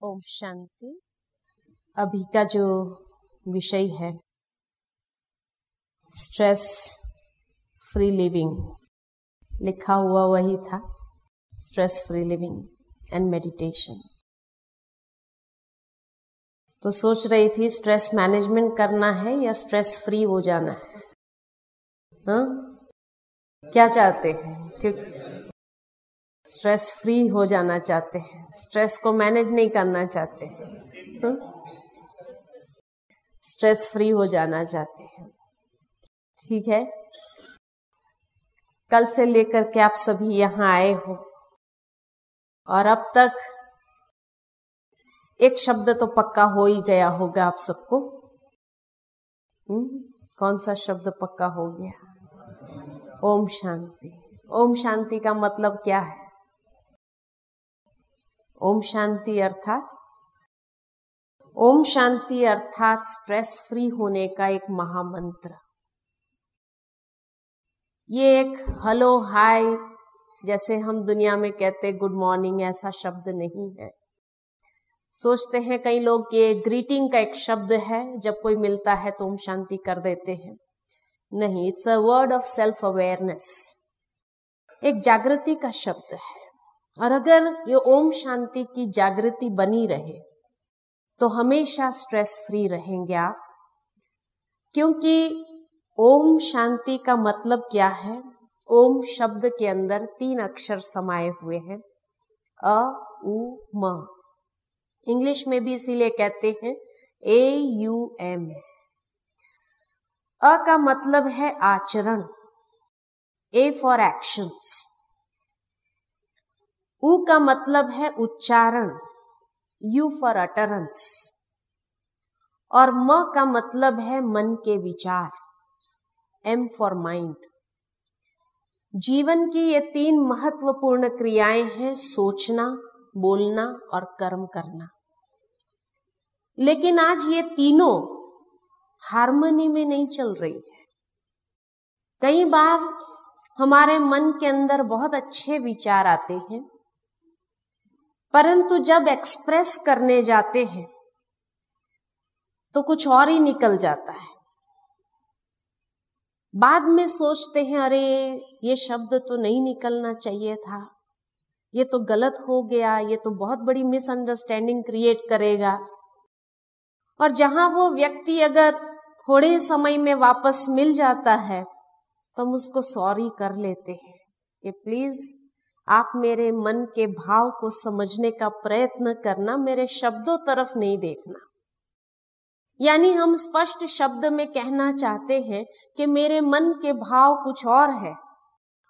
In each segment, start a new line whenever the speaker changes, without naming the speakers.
ओम शांति। अभी का जो विषय है स्ट्रेस फ्री लिविंग, लिखा हुआ वही था, stress free living and meditation. तो सोच रही थी स्ट्रेस मैनेजमेंट करना है या स्ट्रेस फ्री हो जाना है। हाँ, क्या चाहते हैं? क्योंकि स्ट्रेस फ्री हो जाना चाहते हैं, स्ट्रेस को मैनेज नहीं करना चाहते हैं। स्ट्रेस फ्री हो जाना चाहते हैं। ठीक है, कल से लेकर के आप सभी यहाँ आए हो और अब तक एक शब्द तो पक्का हो ही गया होगा आप सबको। कौन सा शब्द पक्का हो गया? ओम शांति। ओम शांति का मतलब क्या है? ओम शांति अर्थात स्ट्रेस फ्री होने का एक महामंत्र। ये एक हेलो हाय जैसे हम दुनिया में कहते गुड मॉर्निंग, ऐसा शब्द नहीं है। सोचते हैं कई लोग ये ग्रीटिंग का एक शब्द है, जब कोई मिलता है तो ओम शांति कर देते हैं। नहीं, it's a word of self awareness, एक जागृति का शब्द है। और अगर ये ओम शांति की जागृति बनी रहे तो हमेशा स्ट्रेस फ्री रहेंगे आप। क्योंकि ओम शांति का मतलब क्या है? ओम शब्द के अंदर 3 अक्षर समाये हुए हैं, अ उ म। इंग्लिश में भी इसीलिए कहते हैं AUM। अ का मतलब है आचरण, A फॉर एक्शंस। उ का मतलब है उच्चारण, U फॉर अटरेंस। और म का मतलब है मन के विचार, M फॉर माइंड। जीवन की ये 3 महत्वपूर्ण क्रियाएं हैं, सोचना, बोलना और कर्म करना। लेकिन आज ये तीनों हार्मनी में नहीं चल रही है। कई बार हमारे मन के अंदर बहुत अच्छे विचार आते हैं, परंतु जब एक्सप्रेस करने जाते हैं तो कुछ और ही निकल जाता है। बाद में सोचते हैं अरे ये शब्द तो नहीं निकलना चाहिए था, ये तो गलत हो गया, ये तो बहुत बड़ी मिसअंडरस्टैंडिंग क्रिएट करेगा। और जहां वो व्यक्ति अगर थोड़े समय में वापस मिल जाता है तो हम उसको सॉरी कर लेते हैं कि प्लीज आप मेरे मन के भाव को समझने का प्रयत्न करना, मेरे शब्दों तरफ नहीं देखना। यानी हम स्पष्ट शब्द में कहना चाहते हैं कि मेरे मन के भाव कुछ और है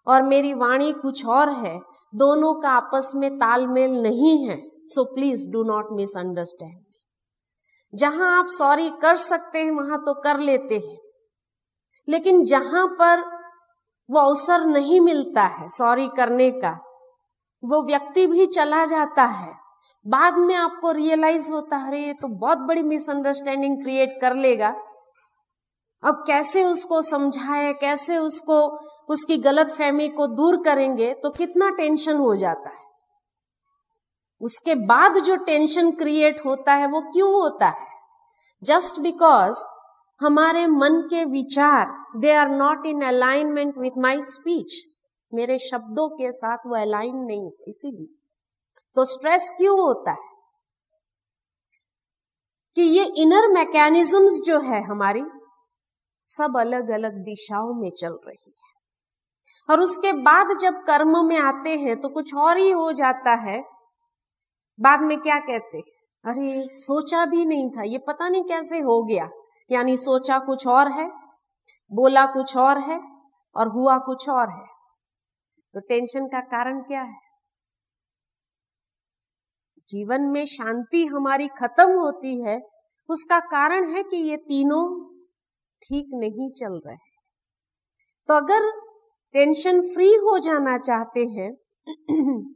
और मेरी वाणी कुछ और है, दोनों का आपस में तालमेल नहीं है। So please do not misunderstand. जहां आप सॉरी कर सकते हैं वहां तो कर लेते हैं, लेकिन जहां पर वो अवसर नहीं मिलता है सॉरी करने का, वो व्यक्ति भी चला जाता है, बाद में आपको रियलाइज होता है अरे ये तो बहुत बड़ी मिसअंडरस्टैंडिंग क्रिएट कर लेगा। अब कैसे उसको समझाए, कैसे उसको उसकी गलतफहमी को दूर करेंगे, तो कितना टेंशन हो जाता है। उसके बाद जो टेंशन क्रिएट होता है वो क्यों होता है? जस्ट बिकॉज हमारे मन के विचार they are not in alignment with my speech, मेरे शब्दों के साथ वो अलाइन नहीं है। इसीलिए तो स्ट्रेस क्यों होता है कि ये इनर मैकेनिज्म्स जो है हमारी सब अलग अलग दिशाओं में चल रही है। और उसके बाद जब कर्म में आते हैं तो कुछ और ही हो जाता है। बाद में क्या कहते हैं, अरे सोचा भी नहीं था, ये पता नहीं कैसे हो गया। यानी सोचा कुछ और है, बोला कुछ और है और हुआ कुछ और है। तो टेंशन का कारण क्या है? जीवन में शांति हमारी खत्म होती है, उसका कारण है कि ये तीनों ठीक नहीं चल रहे। तो अगर टेंशन फ्री हो जाना चाहते हैं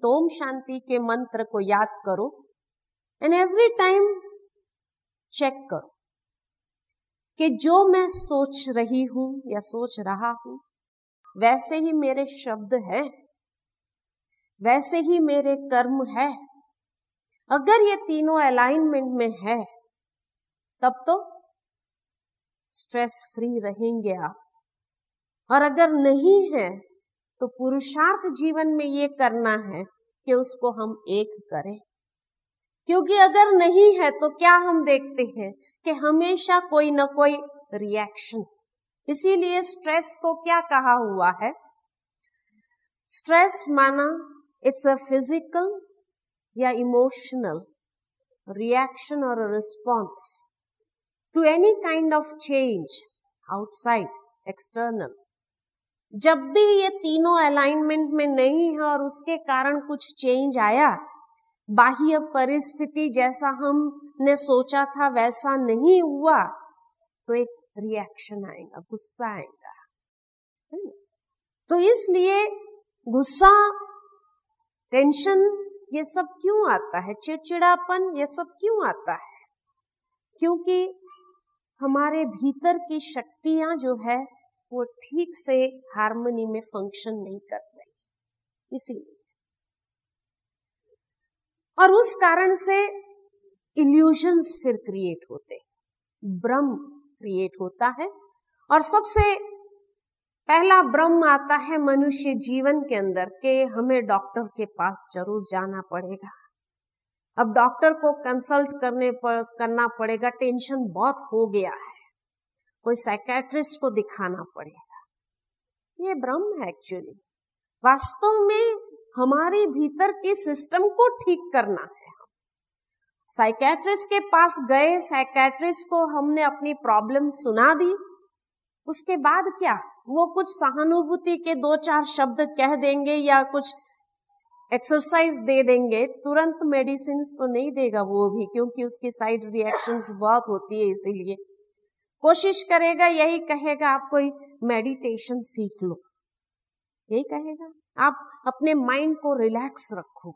तो ओम शांति के मंत्र को याद करो एंड एवरी टाइम चेक करो कि जो मैं सोच रही हूं या सोच रहा हूं वैसे ही मेरे शब्द हैं, वैसे ही मेरे कर्म है। अगर ये तीनों अलाइनमेंट में है तब तो स्ट्रेस फ्री रहेंगे आप, और अगर नहीं है तो पुरुषार्थ जीवन में ये करना है कि उसको हम एक करें। क्योंकि अगर नहीं है तो क्या हम देखते हैं कि हमेशा कोई ना कोई रिएक्शन। इसीलिए स्ट्रेस को क्या कहा हुआ है? स्ट्रेस माना इट्स अ फिजिकल या इमोशनल रिएक्शन और response to any kind of change outside external. जब भी ये तीनों अलाइनमेंट में नहीं है और उसके कारण कुछ चेंज आया, बाह्य परिस्थिति जैसा हमने सोचा था वैसा नहीं हुआ, तो एक रिएक्शन आएगा, गुस्सा आएगा। तो इसलिए गुस्सा, टेंशन, ये सब क्यों आता है? चिड़चिड़ापन, ये सब क्यों आता है? क्योंकि हमारे भीतर की शक्तियां जो है वो ठीक से हार्मनी में फंक्शन नहीं कर रही, इसीलिए। और उस कारण से इल्यूजन्स फिर क्रिएट होते, भ्रम क्रिएट होता है। और सबसे पहला भ्रम आता है मनुष्य जीवन के अंदर कि हमें डॉक्टर के पास जरूर जाना पड़ेगा। अब डॉक्टर को कंसल्ट करना पड़ेगा, टेंशन बहुत हो गया है, कोई साइकेट्रिस्ट को दिखाना पड़ेगा। ये भ्रम है एक्चुअली। वास्तव में हमारे भीतर के सिस्टम को ठीक करना है। साइकेट्रिस्ट के पास गए, साइकेट्रिस्ट को हमने अपनी प्रॉब्लम सुना दी, उसके बाद क्या? वो कुछ सहानुभूति के 2-4 शब्द कह देंगे या कुछ एक्सरसाइज दे देंगे, तुरंत मेडिसिन तो नहीं देगा वो भी, क्योंकि उसकी साइड रिएक्शंस बहुत होती है। इसीलिए कोशिश करेगा, यही कहेगा आप कोई मेडिटेशन सीख लो, यही कहेगा। आप अपने माइंड को रिलैक्स रखो,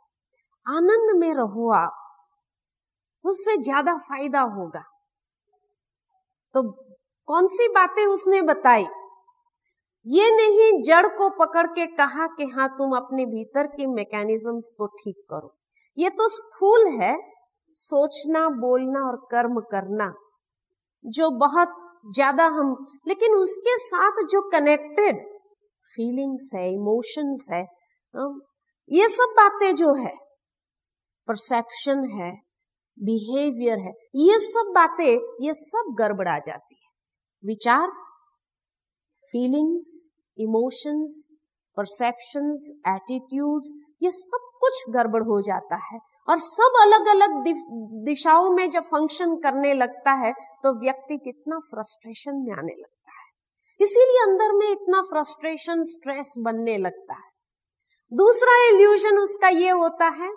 आनंद में रहो, आप उससे ज्यादा फायदा होगा। तो कौन सी बातें उसने बताई? ये नहीं जड़ को पकड़ के कहा कि हाँ तुम अपने भीतर के मैकेनिज्म्स को ठीक करो। ये तो स्थूल है, सोचना, बोलना और कर्म करना, जो बहुत ज्यादा हम, लेकिन उसके साथ जो कनेक्टेड फीलिंग्स है, इमोशंस है, ये सब बातें जो है, परसेप्शन है, बिहेवियर है, ये सब बातें, ये सब गड़बड़ा जाती है। विचार, फीलिंग्स, इमोशंस, परसेप्शंस, एटीट्यूड्स, ये सब कुछ गड़बड़ हो जाता है। और सब अलग अलग दिशाओं में जब फंक्शन करने लगता है तो व्यक्ति कितना फ्रस्ट्रेशन में आने लगता है। इसीलिए अंदर में इतना फ्रस्ट्रेशन, स्ट्रेस बनने लगता है। दूसरा इल्यूजन उसका ये होता है,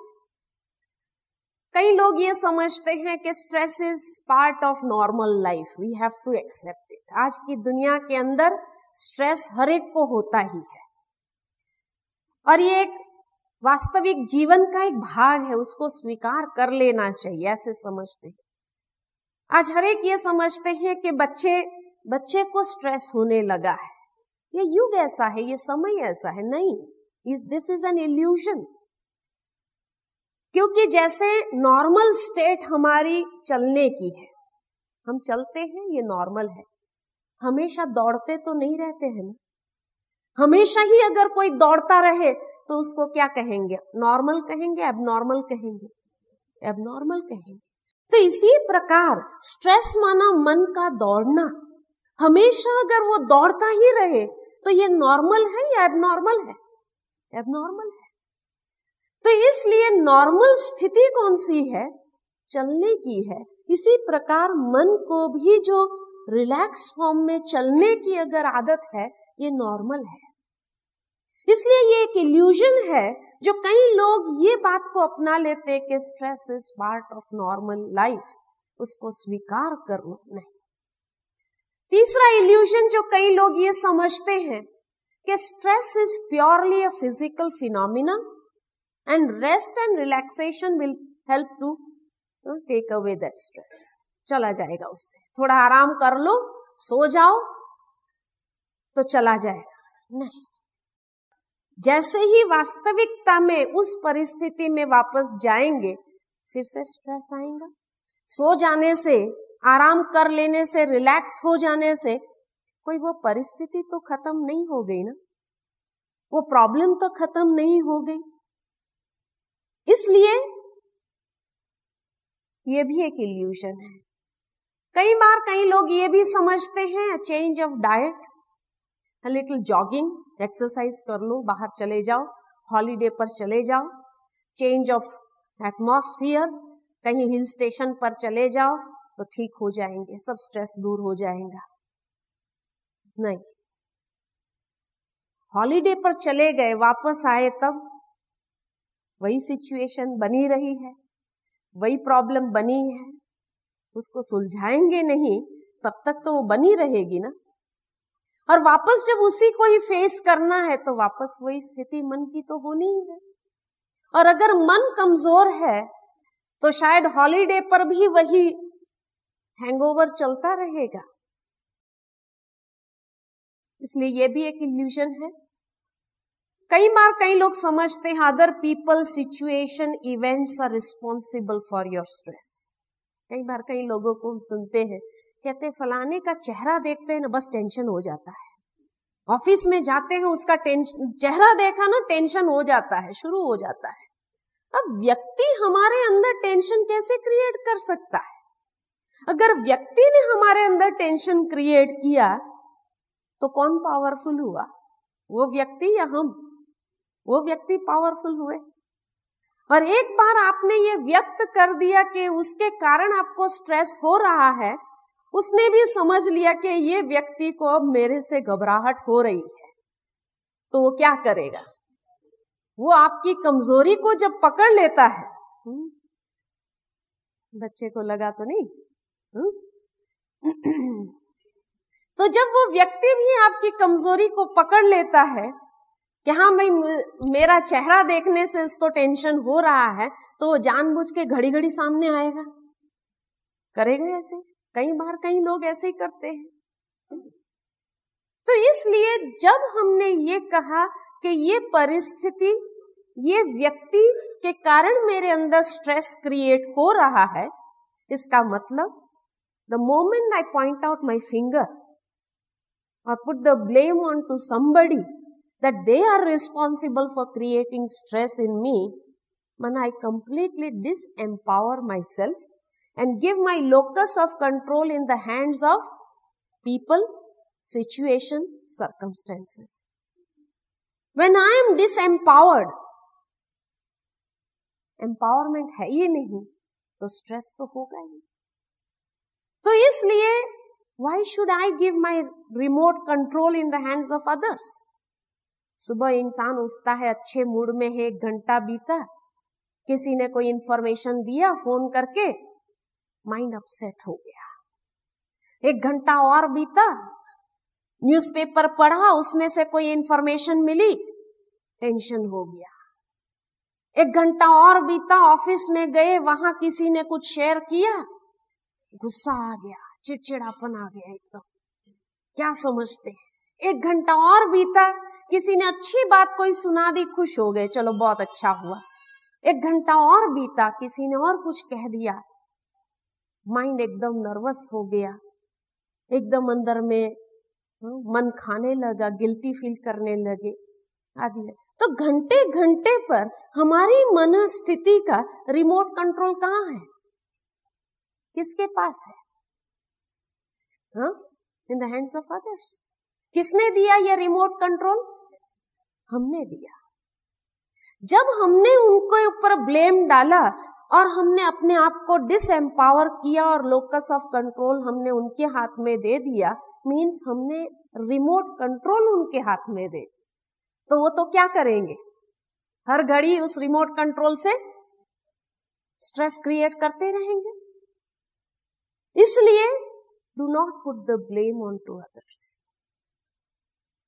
कई लोग ये समझते हैं कि stress is part of normal life, we have to accept it. आज की दुनिया के अंदर स्ट्रेस हर एक को होता ही है, और ये एक वास्तविक जीवन का एक भाग है, उसको स्वीकार कर लेना चाहिए, ऐसे समझते हैं। आज हर एक ये समझते हैं कि बच्चे को स्ट्रेस होने लगा है, ये युग ऐसा है, ये समय ऐसा है। नहीं, दिस इज एन इल्यूजन। क्योंकि जैसे नॉर्मल स्टेट हमारी चलने की है, हम चलते हैं, ये नॉर्मल है। हमेशा दौड़ते तो नहीं रहते हैं ना। हमेशा ही अगर कोई दौड़ता रहे तो उसको क्या कहेंगे? नॉर्मल कहेंगे, एबनॉर्मल कहेंगे? एबनॉर्मल कहेंगे। तो इसी प्रकार स्ट्रेस माना मन का दौड़ना, हमेशा अगर वो दौड़ता ही रहे तो ये नॉर्मल है या एबनॉर्मल है? एबनॉर्मल है। तो इसलिए नॉर्मल स्थिति कौन सी है? चलने की है। इसी प्रकार मन को भी जो रिलैक्स फॉर्म में चलने की अगर आदत है, ये नॉर्मल है। इसलिए ये एक इल्यूजन है जो कई लोग ये बात को अपना लेते हैं कि stress is part of normal life, उसको स्वीकार करो नहीं। तीसरा इल्यूजन जो कई लोग ये समझते हैं कि stress is purely a physical phenomena and rest and relaxation will help to take away that stress. चला जाएगा, उससे थोड़ा आराम कर लो, सो जाओ तो चला जाएगा। नहीं, जैसे ही वास्तविकता में उस परिस्थिति में वापस जाएंगे फिर से स्ट्रेस आएगा। सो जाने से, आराम कर लेने से, रिलैक्स हो जाने से कोई वो परिस्थिति तो खत्म नहीं हो गई ना, वो प्रॉब्लम तो खत्म नहीं हो गई। इसलिए ये भी एक इल्यूजन है। कई बार कई लोग ये भी समझते हैं change of diet, little jogging, exercise कर लो, बाहर चले जाओ, हॉलीडे पर चले जाओ, चेंज ऑफ एटमॉस्फियर, कहीं हिल स्टेशन पर चले जाओ तो ठीक हो जाएंगे, सब स्ट्रेस दूर हो जाएगा। नहीं, हॉलीडे पर चले गए, वापस आए तब वही सिचुएशन बनी रही है, वही प्रॉब्लम बनी है, उसको सुलझाएंगे नहीं तब तक तो वो बनी रहेगी ना। और वापस जब उसी को ही फेस करना है तो वापस वही स्थिति मन की तो होनी ही है। और अगर मन कमजोर है तो शायद हॉलीडे पर भी वही हैंगओवर चलता रहेगा। इसलिए ये भी एक इल्यूजन है। कई बार कई लोग समझते हैं other people, situation, events are responsible for your stress. कई बार कई लोगों को हम सुनते हैं, कहते फलाने का चेहरा देखते हैं ना बस टेंशन हो जाता है। ऑफिस में जाते हैं, उसका चेहरा देखा ना टेंशन हो जाता है, शुरू हो जाता है। अब व्यक्ति हमारे अंदर टेंशन कैसे क्रिएट कर सकता है? अगर व्यक्ति ने हमारे अंदर टेंशन क्रिएट किया तो कौन पावरफुल हुआ, वो व्यक्ति या हम? वो व्यक्ति पावरफुल हुए। और एक बार आपने ये व्यक्त कर दिया कि उसके कारण आपको स्ट्रेस हो रहा है, उसने भी समझ लिया कि ये व्यक्ति को अब मेरे से घबराहट हो रही है, तो वो क्या करेगा? वो आपकी कमजोरी को जब पकड़ लेता है, बच्चे को लगा तो नहीं, तो जब वो व्यक्ति भी आपकी कमजोरी को पकड़ लेता है कि हाँ भाई मेरा चेहरा देखने से इसको टेंशन हो रहा है, तो वो जानबूझ के घड़ी घड़ी सामने आएगा, करेगा ऐसे। कई बार कई लोग ऐसे ही करते हैं। तो इसलिए जब हमने ये कहा कि ये परिस्थिति, ये व्यक्ति के कारण मेरे अंदर स्ट्रेस क्रिएट हो रहा है, इसका मतलब the moment I point out my finger और put the blame on to somebody that they are responsible for creating stress in me, when I completely disempower myself and give my locus of control in the hands of people, situation, circumstances. When I am disempowered, empowerment है ही नहीं तो stress तो होगा ही। तो इसलिए why should I give my remote control in the hands of others? सुबह इंसान उठता है, अच्छे मूड में है, 1 घंटा बीता, किसी ने कोई इंफॉर्मेशन दिया फोन करके, माइंड अपसेट हो गया। 1 घंटा और बीता, न्यूज़पेपर पढ़ा, उसमें से कोई इंफॉर्मेशन मिली, टेंशन हो गया। 1 घंटा और बीता, ऑफिस में गए, वहां किसी ने कुछ शेयर किया, गुस्सा आ गया, चिड़चिड़ापन आ गया एकदम। क्या समझते हैं? 1 घंटा और बीता, किसी ने अच्छी बात कोई सुना दी, खुश हो गए, चलो बहुत अच्छा हुआ। 1 घंटा और बीता, किसी ने और कुछ कह दिया, माइंड एकदम नर्वस हो गया, एकदम अंदर में मन खाने लगा, गिल्टी फील करने लगे आदि। तो घंटे घंटे पर हमारी मनस्थिति का रिमोट कंट्रोल कहाँ है? किसके पास है? In the hands of others. किसने दिया ये रिमोट कंट्रोल? हमने दिया। जब हमने उनके ऊपर ब्लेम डाला और हमने अपने आप को डिसएम्पावर किया और लोकस ऑफ कंट्रोल हमने उनके हाथ में दे दिया, मीन्स हमने रिमोट कंट्रोल उनके हाथ में दे, तो वो तो क्या करेंगे? हर घड़ी उस रिमोट कंट्रोल से स्ट्रेस क्रिएट करते रहेंगे। इसलिए do not put the blame on to others.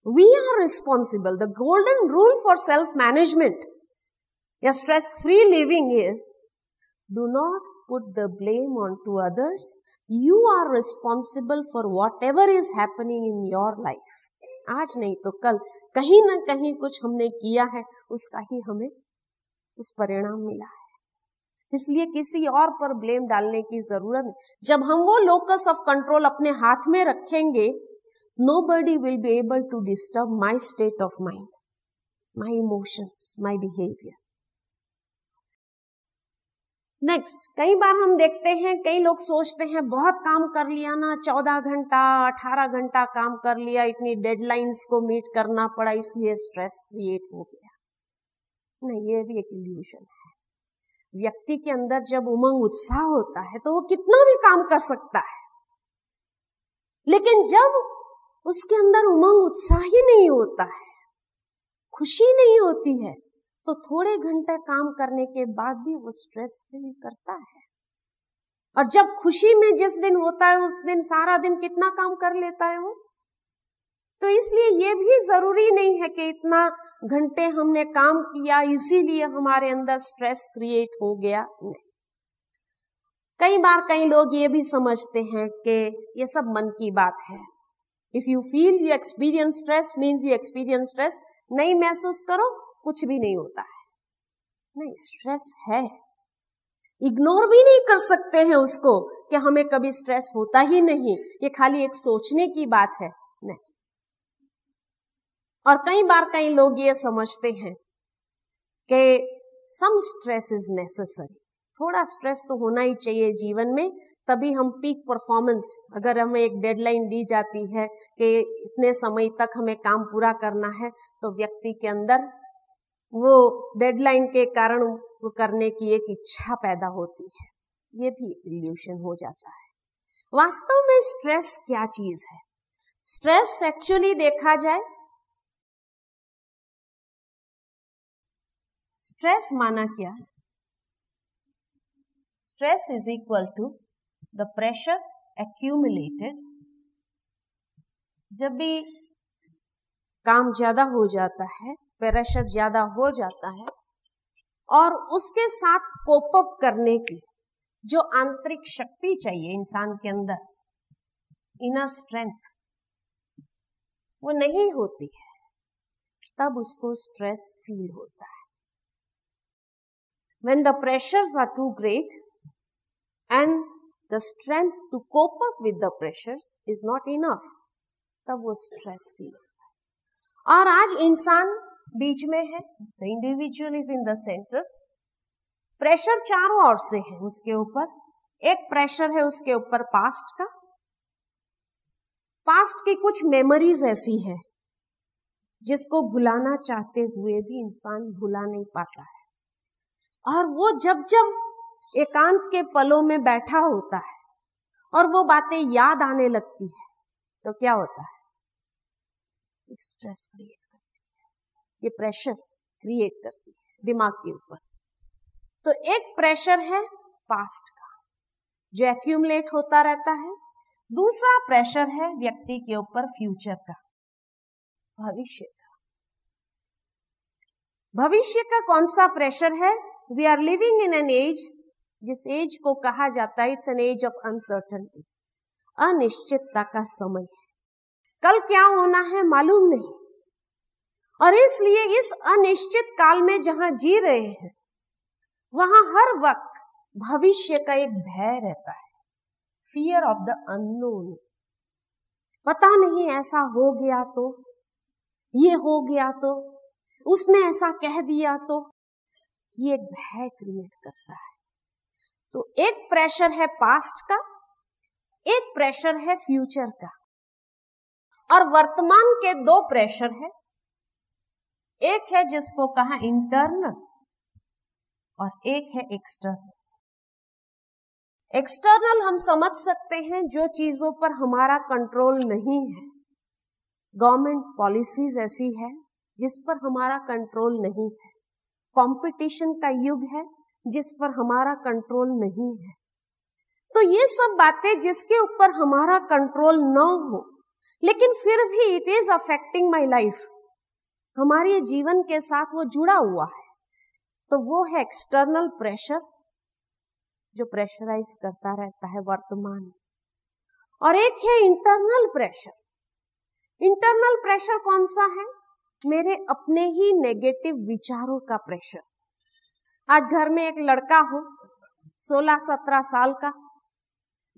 We are responsible. The golden rule for self-management, या stress-free living is, do not put the blame on to others. You are responsible for whatever is happening in your life. आज नहीं तो कल कहीं ना कहीं कुछ हमने किया है, उसका ही हमें उस परिणाम मिला है। इसलिए किसी और पर ब्लेम डालने की जरूरत नहीं। जब हम वो लोकस ऑफ कंट्रोल अपने हाथ में रखेंगे, nobody will be able to disturb my state of mind, my emotions, my behavior. Next, कई बार हम देखते हैं, कई लोग सोचते हैं बहुत काम कर लिया ना, 14 घंटा 18 घंटा काम कर लिया, इतनी डेडलाइंस को मीट करना पड़ा, इसलिए स्ट्रेस क्रिएट हो गया। नहीं, ये भी एक इल्यूशन है। व्यक्ति के अंदर जब उमंग उत्साह होता है तो वो कितना भी काम कर सकता है, लेकिन जब उसके अंदर उमंग उत्साह ही नहीं होता है, खुशी नहीं होती है, तो थोड़े घंटे काम करने के बाद भी वो स्ट्रेस फील करता है। और जब खुशी में जिस दिन होता है उस दिन सारा दिन कितना काम कर लेता है वो। तो इसलिए ये भी जरूरी नहीं है कि इतना घंटे हमने काम किया इसीलिए हमारे अंदर स्ट्रेस क्रिएट हो गया। नहीं, कई बार कई लोग ये भी समझते हैं कि ये सब मन की बात है। If you feel you experience stress means you experience stress. नहीं महसूस करो, कुछ भी नहीं होता है। नहीं, स्ट्रेस है, इग्नोर भी नहीं कर सकते हैं उसको कि हमें कभी स्ट्रेस होता ही नहीं, ये खाली एक सोचने की बात है। नहीं। और कई बार कई लोग ये समझते हैं कि सम स्ट्रेस इज नेसेसरी, थोड़ा स्ट्रेस तो होना ही चाहिए जीवन में, तभी हम पीक परफॉर्मेंस, अगर हमें एक डेडलाइन दी जाती है कि इतने समय तक हमें काम पूरा करना है, तो व्यक्ति के अंदर वो डेडलाइन के कारण वो करने की एक इच्छा पैदा होती है। ये भी इल्यूशन हो जाता है। वास्तव में स्ट्रेस क्या चीज है? स्ट्रेस एक्चुअली देखा जाए, स्ट्रेस माना क्या? Stress is equal to the pressure accumulated. जब भी काम ज्यादा हो जाता है, प्रेशर ज्यादा हो जाता है, और उसके साथ कोप अप करने की जो आंतरिक शक्ति चाहिए इंसान के अंदर, इनर स्ट्रेंथ, वो नहीं होती है, तब उसको स्ट्रेस फील होता है। When the pressures are too great and the strength to cope up with the pressures is not enough, तब वो स्ट्रेस फील होता है। और आज इंसान बीच में है, the individual is in the centre. Pressure चारों ओर से है उसके ऊपर। एक प्रेशर है उसके ऊपर पास्ट का, पास्ट की कुछ मेमोरीज ऐसी है जिसको भुलाना चाहते हुए भी इंसान भुला नहीं पाता है। और वो जब जब एकांत के पलों में बैठा होता है और वो बातें याद आने लगती है, तो क्या होता है? एक स्ट्रेस क्रिएट करती है, ये प्रेशर क्रिएट करती है दिमाग के ऊपर। तो एक प्रेशर है पास्ट का जो एक्यूमुलेट होता रहता है, दूसरा प्रेशर है व्यक्ति के ऊपर फ्यूचर का, भविष्य का। भविष्य का कौन सा प्रेशर है? We are living in an age, जिस एज को कहा जाता है it's an age of uncertainty, अनिश्चितता का समय है। कल क्या होना है मालूम नहीं, और इसलिए इस अनिश्चित काल में जहां जी रहे हैं वहां हर वक्त भविष्य का एक भय रहता है, फियर ऑफ द अननोन। पता नहीं ऐसा हो गया तो, ये हो गया तो, उसने ऐसा कह दिया तो, ये एक भय क्रिएट करता है। तो एक प्रेशर है पास्ट का, एक प्रेशर है फ्यूचर का, और वर्तमान के दो प्रेशर है। एक है जिसको कहा इंटरनल और एक है एक्सटर्नल। एक्सटर्नल हम समझ सकते हैं जो चीजों पर हमारा कंट्रोल नहीं है। गवर्नमेंट पॉलिसीज ऐसी है जिस पर हमारा कंट्रोल नहीं है, कंपटीशन का युग है जिस पर हमारा कंट्रोल नहीं है। तो ये सब बातें जिसके ऊपर हमारा कंट्रोल न हो, लेकिन फिर भी it is affecting my life, हमारे जीवन के साथ वो जुड़ा हुआ है, तो वो है एक्सटर्नल प्रेशर जो प्रेशराइज करता रहता है वर्तमान। और एक है इंटरनल प्रेशर। इंटरनल प्रेशर कौन सा है? मेरे अपने ही नेगेटिव विचारों का प्रेशर। आज घर में एक लड़का हो 16-17 साल का,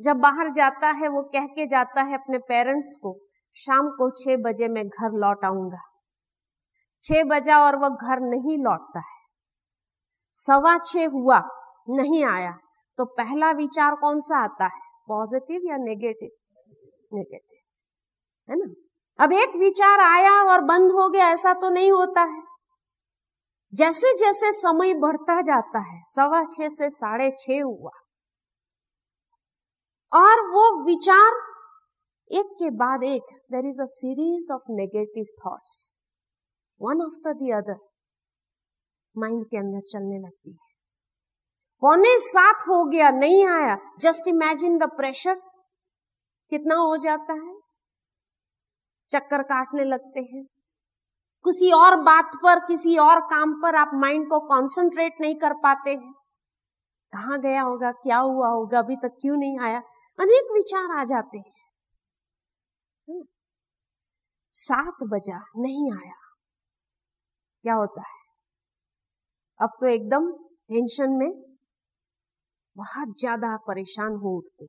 जब बाहर जाता है वो कह के जाता है अपने पेरेंट्स को, शाम को 6 बजे मैं घर लौट आऊंगा। 6 बजा और वो घर नहीं लौटता है, 6:15 हुआ नहीं आया, तो पहला विचार कौन सा आता है, पॉजिटिव या नेगेटिव? नेगेटिव, है ना। अब एक विचार आया और बंद हो गया, ऐसा तो नहीं होता है। जैसे जैसे समय बढ़ता जाता है, 6:15 से 6:30 हुआ, और वो विचार एक के बाद एक, there is a series of negative thoughts, one after the other, mind के अंदर चलने लगती है। 6:45 हो गया, नहीं आया, जस्ट इमेजिन द प्रेशर कितना हो जाता है, चक्कर काटने लगते हैं। किसी और बात पर, किसी और काम पर आप माइंड को कंसंट्रेट नहीं कर पाते हैं। कहाँ गया होगा, क्या हुआ होगा, अभी तक क्यों नहीं आया, अनेक विचार आ जाते हैं। 7 बजा नहीं आया, क्या होता है, अब तो एकदम टेंशन में बहुत ज्यादा परेशान हो उठते।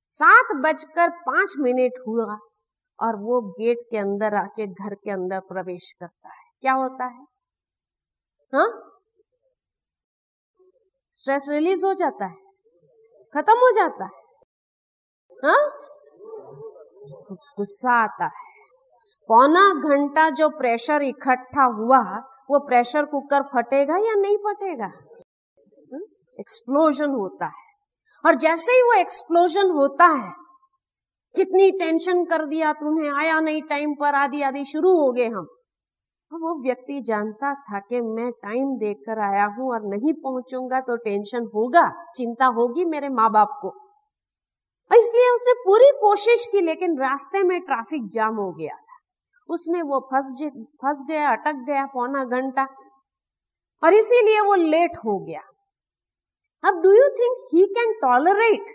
7:05 हुआ और वो गेट के अंदर आके घर के अंदर प्रवेश करता है। क्या होता है, हाँ, स्ट्रेस रिलीज हो जाता है, खत्म हो जाता है, हाँ, गुस्सा आता है। पौना घंटा जो प्रेशर इकट्ठा हुआ, वो प्रेशर कुकर फटेगा या नहीं फटेगा? एक्सप्लोजन होता है। और जैसे ही वो एक्सप्लोजन होता है, कितनी टेंशन कर दिया तूने, आया नहीं टाइम पर, आदि आदि शुरू हो गए हम। अब वो व्यक्ति जानता था कि मैं टाइम देकर आया हूं और नहीं पहुंचूंगा तो टेंशन होगा, चिंता होगी मेरे माँ बाप को, इसलिए उसने पूरी कोशिश की, लेकिन रास्ते में ट्रैफिक जाम हो गया था, उसमें वो फंस गया, अटक गया पौना घंटा, और इसीलिए वो लेट हो गया। अब do you think he can tolerate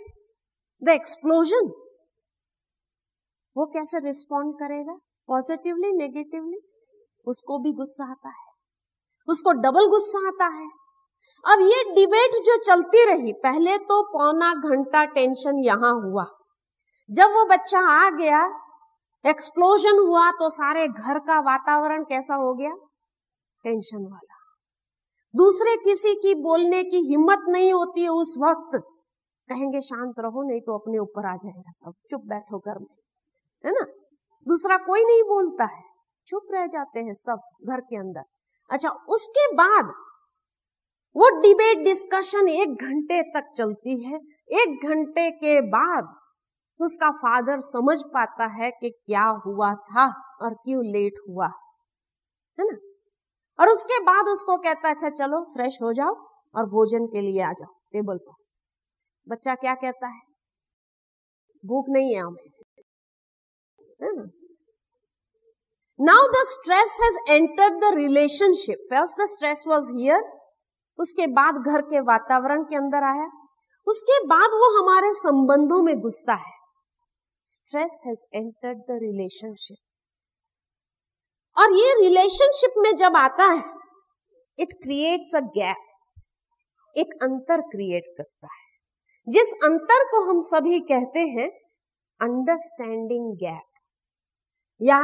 the explosion? वो कैसे रिस्पॉन्ड करेगा, पॉजिटिवली, नेगेटिवली? उसको भी गुस्सा आता है, उसको डबल गुस्सा आता है। अब ये डिबेट जो चलती रही, पहले तो पौना घंटा टेंशन यहां हुआ, जब वो बच्चा आ गया, एक्सप्लोजन हुआ, तो सारे घर का वातावरण कैसा हो गया, टेंशन वाला। दूसरे किसी की बोलने की हिम्मत नहीं होती है उस वक्त, कहेंगे शांत रहो नहीं तो अपने ऊपर आ जाएगा सब, चुप बैठो घर में, है ना। दूसरा कोई नहीं बोलता है, चुप रह जाते हैं सब घर के अंदर। अच्छा, उसके बाद वो डिबेट डिस्कशन 1 घंटे तक चलती है। 1 घंटे के बाद उसका फादर समझ पाता है कि क्या हुआ था और क्यों लेट हुआ, है ना। और उसके बाद उसको कहता है, अच्छा चलो फ्रेश हो जाओ और भोजन के लिए आ जाओ टेबल पर। बच्चा क्या कहता है, भूख नहीं है हमें, है ना। Now the stress has entered the relationship. First the stress was here, उसके बाद घर के वातावरण के अंदर आया, उसके बाद वो हमारे संबंधों में घुसता है। Stress has entered the relationship, और ये रिलेशनशिप में जब आता है, इट क्रिएट्स अ गैप, एक अंतर क्रिएट करता है, जिस अंतर को हम सभी कहते हैं अंडरस्टैंडिंग गैप या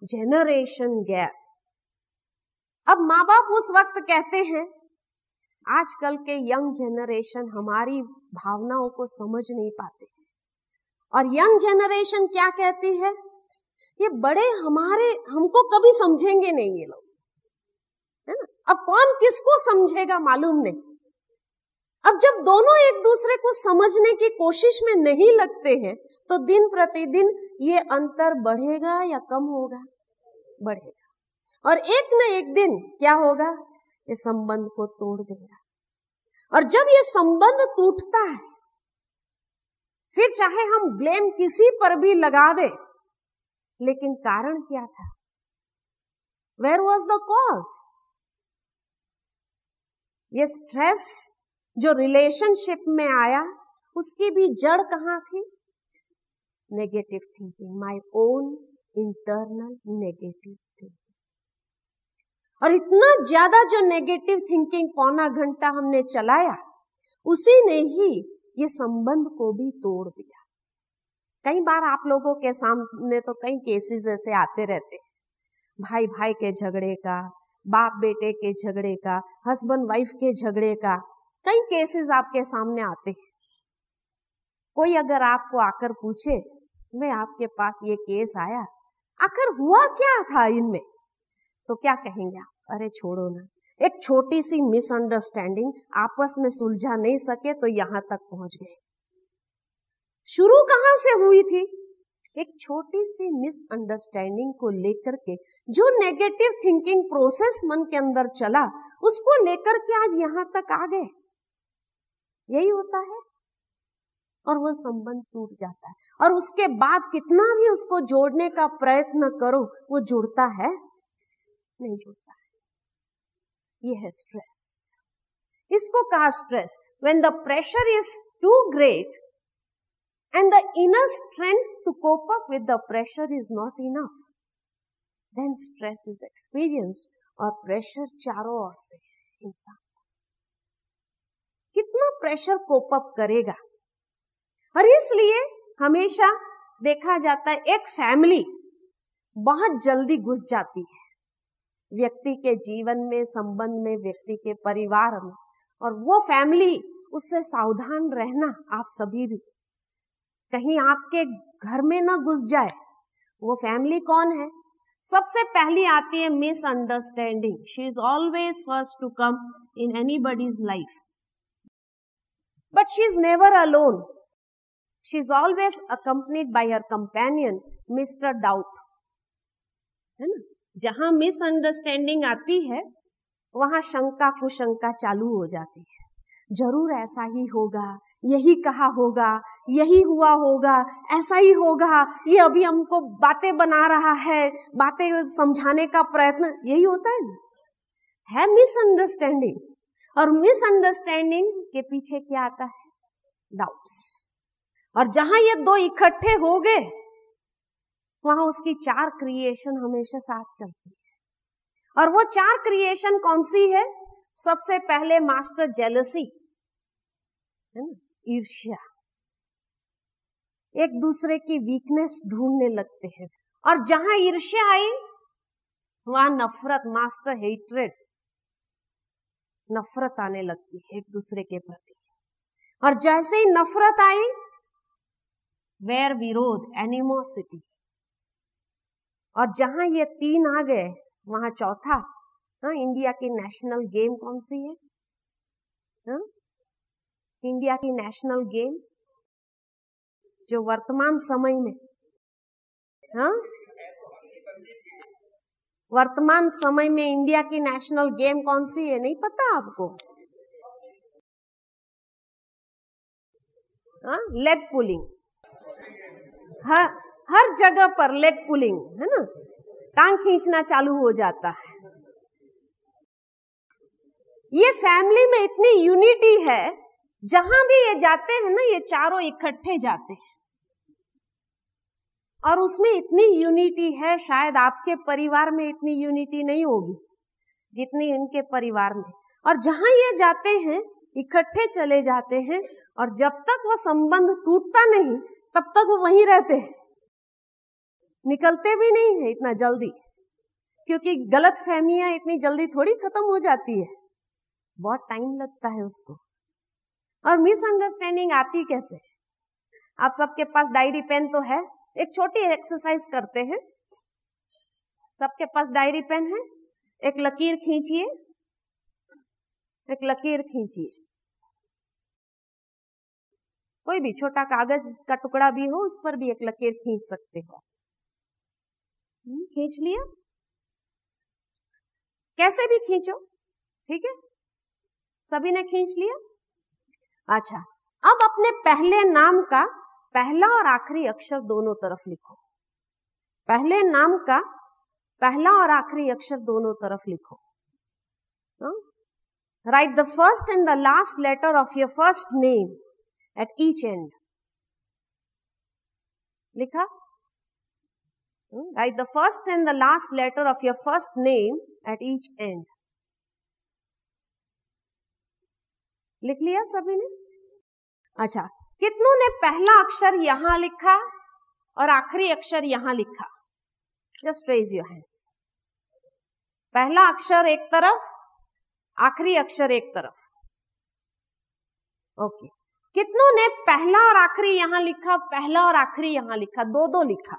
जेनरेशन गैप। अब माँ बाप उस वक्त कहते हैं, आजकल के यंग जनरेशन हमारी भावनाओं को समझ नहीं पाते, और यंग जनरेशन क्या कहती है, ये बड़े हमको कभी समझेंगे नहीं ये लोग, है ना। अब कौन किसको समझेगा मालूम नहीं। अब जब दोनों एक दूसरे को समझने की कोशिश में नहीं लगते हैं, तो दिन प्रतिदिन ये अंतर बढ़ेगा या कम होगा, बढ़ेगा, और एक न एक दिन क्या होगा, ये संबंध को तोड़ देगा। और जब ये संबंध टूटता है, फिर चाहे हम ब्लेम किसी पर भी लगा दे, लेकिन कारण क्या था, वेयर वॉज द कॉज? ये स्ट्रेस जो रिलेशनशिप में आया, उसकी भी जड़ कहां थी, negative thinking, my own internal negative thinking. और इतना ज्यादा जो नेगेटिव थिंकिंग पौना घंटा हमने चलाया, उसी ने ही ये संबंध को भी तोड़ दिया। कई बार आप लोगों के सामने तो कई केसेस ऐसे आते रहते हैं, भाई भाई के झगड़े का, बाप बेटे के झगड़े का, हस्बैंड वाइफ के झगड़े का, कई केसेस आपके सामने आते हैं। कोई अगर आपको आकर पूछे, मैं आपके पास ये केस आया, आखिर हुआ क्या था इनमें, तो क्या कहेंगे आप? अरे छोड़ो ना, एक छोटी सी मिसअंडरस्टैंडिंग, आपस में सुलझा नहीं सके तो यहां तक पहुंच गए। शुरू कहां से हुई थी? एक छोटी सी मिसअंडरस्टैंडिंग को लेकर के जो नेगेटिव थिंकिंग प्रोसेस मन के अंदर चला, उसको लेकर के आज यहां तक आ गए। यही होता है, और वो संबंध टूट जाता है। और उसके बाद कितना भी उसको जोड़ने का प्रयत्न करो, वो जुड़ता है? नहीं जुड़ता है। ये है स्ट्रेस। इसको कहा stress. When the pressure is too great and the inner strength to cope up with the pressure is not enough, then stress is experienced। और प्रेशर चारों ओर से इंसान कितना प्रेशर कोप अप करेगा। और इसलिए हमेशा देखा जाता है एक फैमिली बहुत जल्दी घुस जाती है व्यक्ति के जीवन में, संबंध में, व्यक्ति के परिवार में, और वो फैमिली, उससे सावधान रहना आप सभी भी, कहीं आपके घर में ना घुस जाए। वो फैमिली कौन है? सबसे पहली आती है misunderstanding. She is always first to come in anybody's life, but she is never alone. She is always accompanied by her companion mister doubt, है ना। जहां मिसअंडरस्टैंडिंग आती है वहां शंका कुशंका चालू हो जाती है। जरूर ऐसा ही होगा, यही कहा होगा, यही हुआ होगा, ऐसा ही होगा, ये अभी हमको बातें बना रहा है, बातें समझाने का प्रयत्न, यही होता है ना, है मिसअंडरस्टैंडिंग। और मिसअंडरस्टैंडिंग के पीछे क्या आता है? डाउट्स। और जहां ये दो इकट्ठे हो गए वहां उसकी चार क्रिएशन हमेशा साथ चलती है। और वो चार क्रिएशन कौन सी है? सबसे पहले मास्टर जेलसी, है ना, ईर्ष्या। एक दूसरे की वीकनेस ढूंढने लगते हैं, और जहां ईर्ष्या आई वहां नफरत, मास्टर हेट्रेड, नफरत आने लगती है एक दूसरे के प्रति। और जैसे ही नफरत आई, वैर, विरोध, एनिमोसिटी। और जहां ये तीन आ गए वहां चौथा, हाँ, इंडिया की नेशनल गेम कौन सी है? हाँ, इंडिया की नेशनल गेम जो वर्तमान समय में, हाँ, वर्तमान समय में इंडिया की नेशनल गेम कौन सी है? नहीं पता आपको? हाँ, लेग पुलिंग। हर जगह पर लेग पुलिंग, है ना, टांग खींचना चालू हो जाता है। ये फैमिली में इतनी यूनिटी है, जहां भी ये जाते हैं ना, ये चारों इकट्ठे जाते हैं। और उसमें इतनी यूनिटी है, शायद आपके परिवार में इतनी यूनिटी नहीं होगी जितनी इनके परिवार में। और जहां ये जाते हैं इकट्ठे चले जाते हैं, और जब तक वो संबंध टूटता नहीं तब तक वो वहीं रहते हैं, निकलते भी नहीं है इतना जल्दी, क्योंकि गलत फहमियां इतनी जल्दी थोड़ी खत्म हो जाती है, बहुत टाइम लगता है उसको। और मिसअंडरस्टैंडिंग आती कैसे? आप सबके पास डायरी पेन तो है, एक छोटी एक्सरसाइज करते हैं। सबके पास डायरी पेन है, एक लकीर खींचिए, एक लकीर खींचिए, कोई भी छोटा कागज का टुकड़ा भी हो उस पर भी एक लकीर खींच सकते हो। खींच लिया? कैसे भी खींचो, ठीक है, सभी ने खींच लिया। अच्छा, अब अपने पहले नाम का पहला और आखिरी अक्षर दोनों तरफ लिखो। पहले नाम का पहला और आखिरी अक्षर दोनों तरफ लिखो। Write the first and the last letter of your first name at each end. लिखा? Write the first and the last letter of your first name at each end. लिख लिया सभी ने? अच्छा, कितनों ने पहला अक्षर यहां लिखा और आखिरी अक्षर यहां लिखा? Just raise your hands. पहला अक्षर एक तरफ, आखिरी अक्षर एक तरफ। ओके। कितनों ने पहला और आखिरी यहां लिखा, पहला और आखिरी यहां लिखा, दो दो लिखा?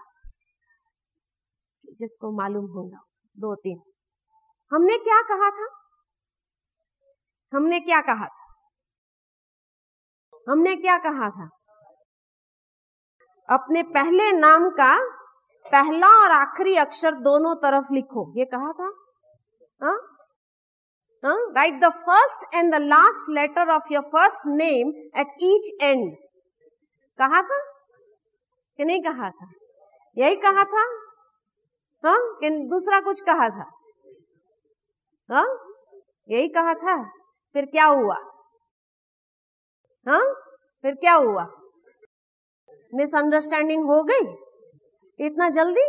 जिसको मालूम होगा, दो तीन। हमने क्या कहा था? हमने क्या कहा था? हमने क्या कहा था? अपने पहले नाम का पहला और आखिरी अक्षर दोनों तरफ लिखो, ये कहा था। Write the first and the last letter of your first name at each end. कहा था कि नहीं कहा था? यही कहा था। कि दूसरा कुछ कहा था? यही कहा था। फिर क्या हुआ? फिर क्या हुआ? मिसअंडरस्टैंडिंग हो गई इतना जल्दी?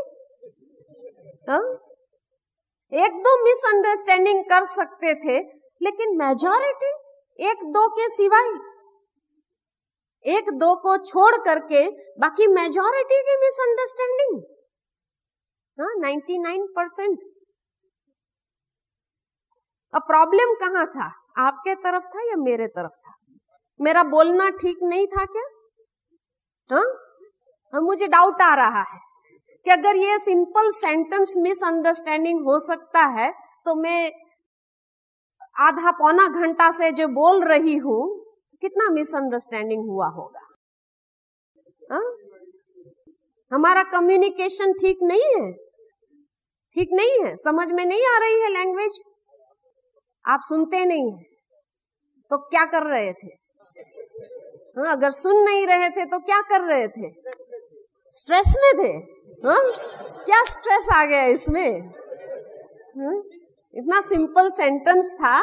एक दो मिसअंडरस्टैंडिंग कर सकते थे, लेकिन मेजॉरिटी, एक दो के सिवाय, एक दो को छोड़ करके बाकी मेजॉरिटी की मिसअंडरस्टैंडिंग। 99%। अब प्रॉब्लम कहां था? आपके तरफ था या मेरे तरफ था? मेरा बोलना ठीक नहीं था क्या? मुझे डाउट आ रहा है कि अगर ये सिंपल सेंटेंस मिसअंडरस्टैंडिंग हो सकता है, तो मैं आधा पौना घंटा से जो बोल रही हूं, कितना मिसअंडरस्टैंडिंग हुआ होगा? हमारा कम्युनिकेशन ठीक नहीं है, ठीक नहीं है, समझ में नहीं आ रही है लैंग्वेज, आप सुनते नहीं है तो क्या कर रहे थे? अगर सुन नहीं रहे थे तो क्या कर रहे थे? स्ट्रेस में थे। क्या स्ट्रेस आ गया इसमें? इतना सिंपल सेंटेंस था।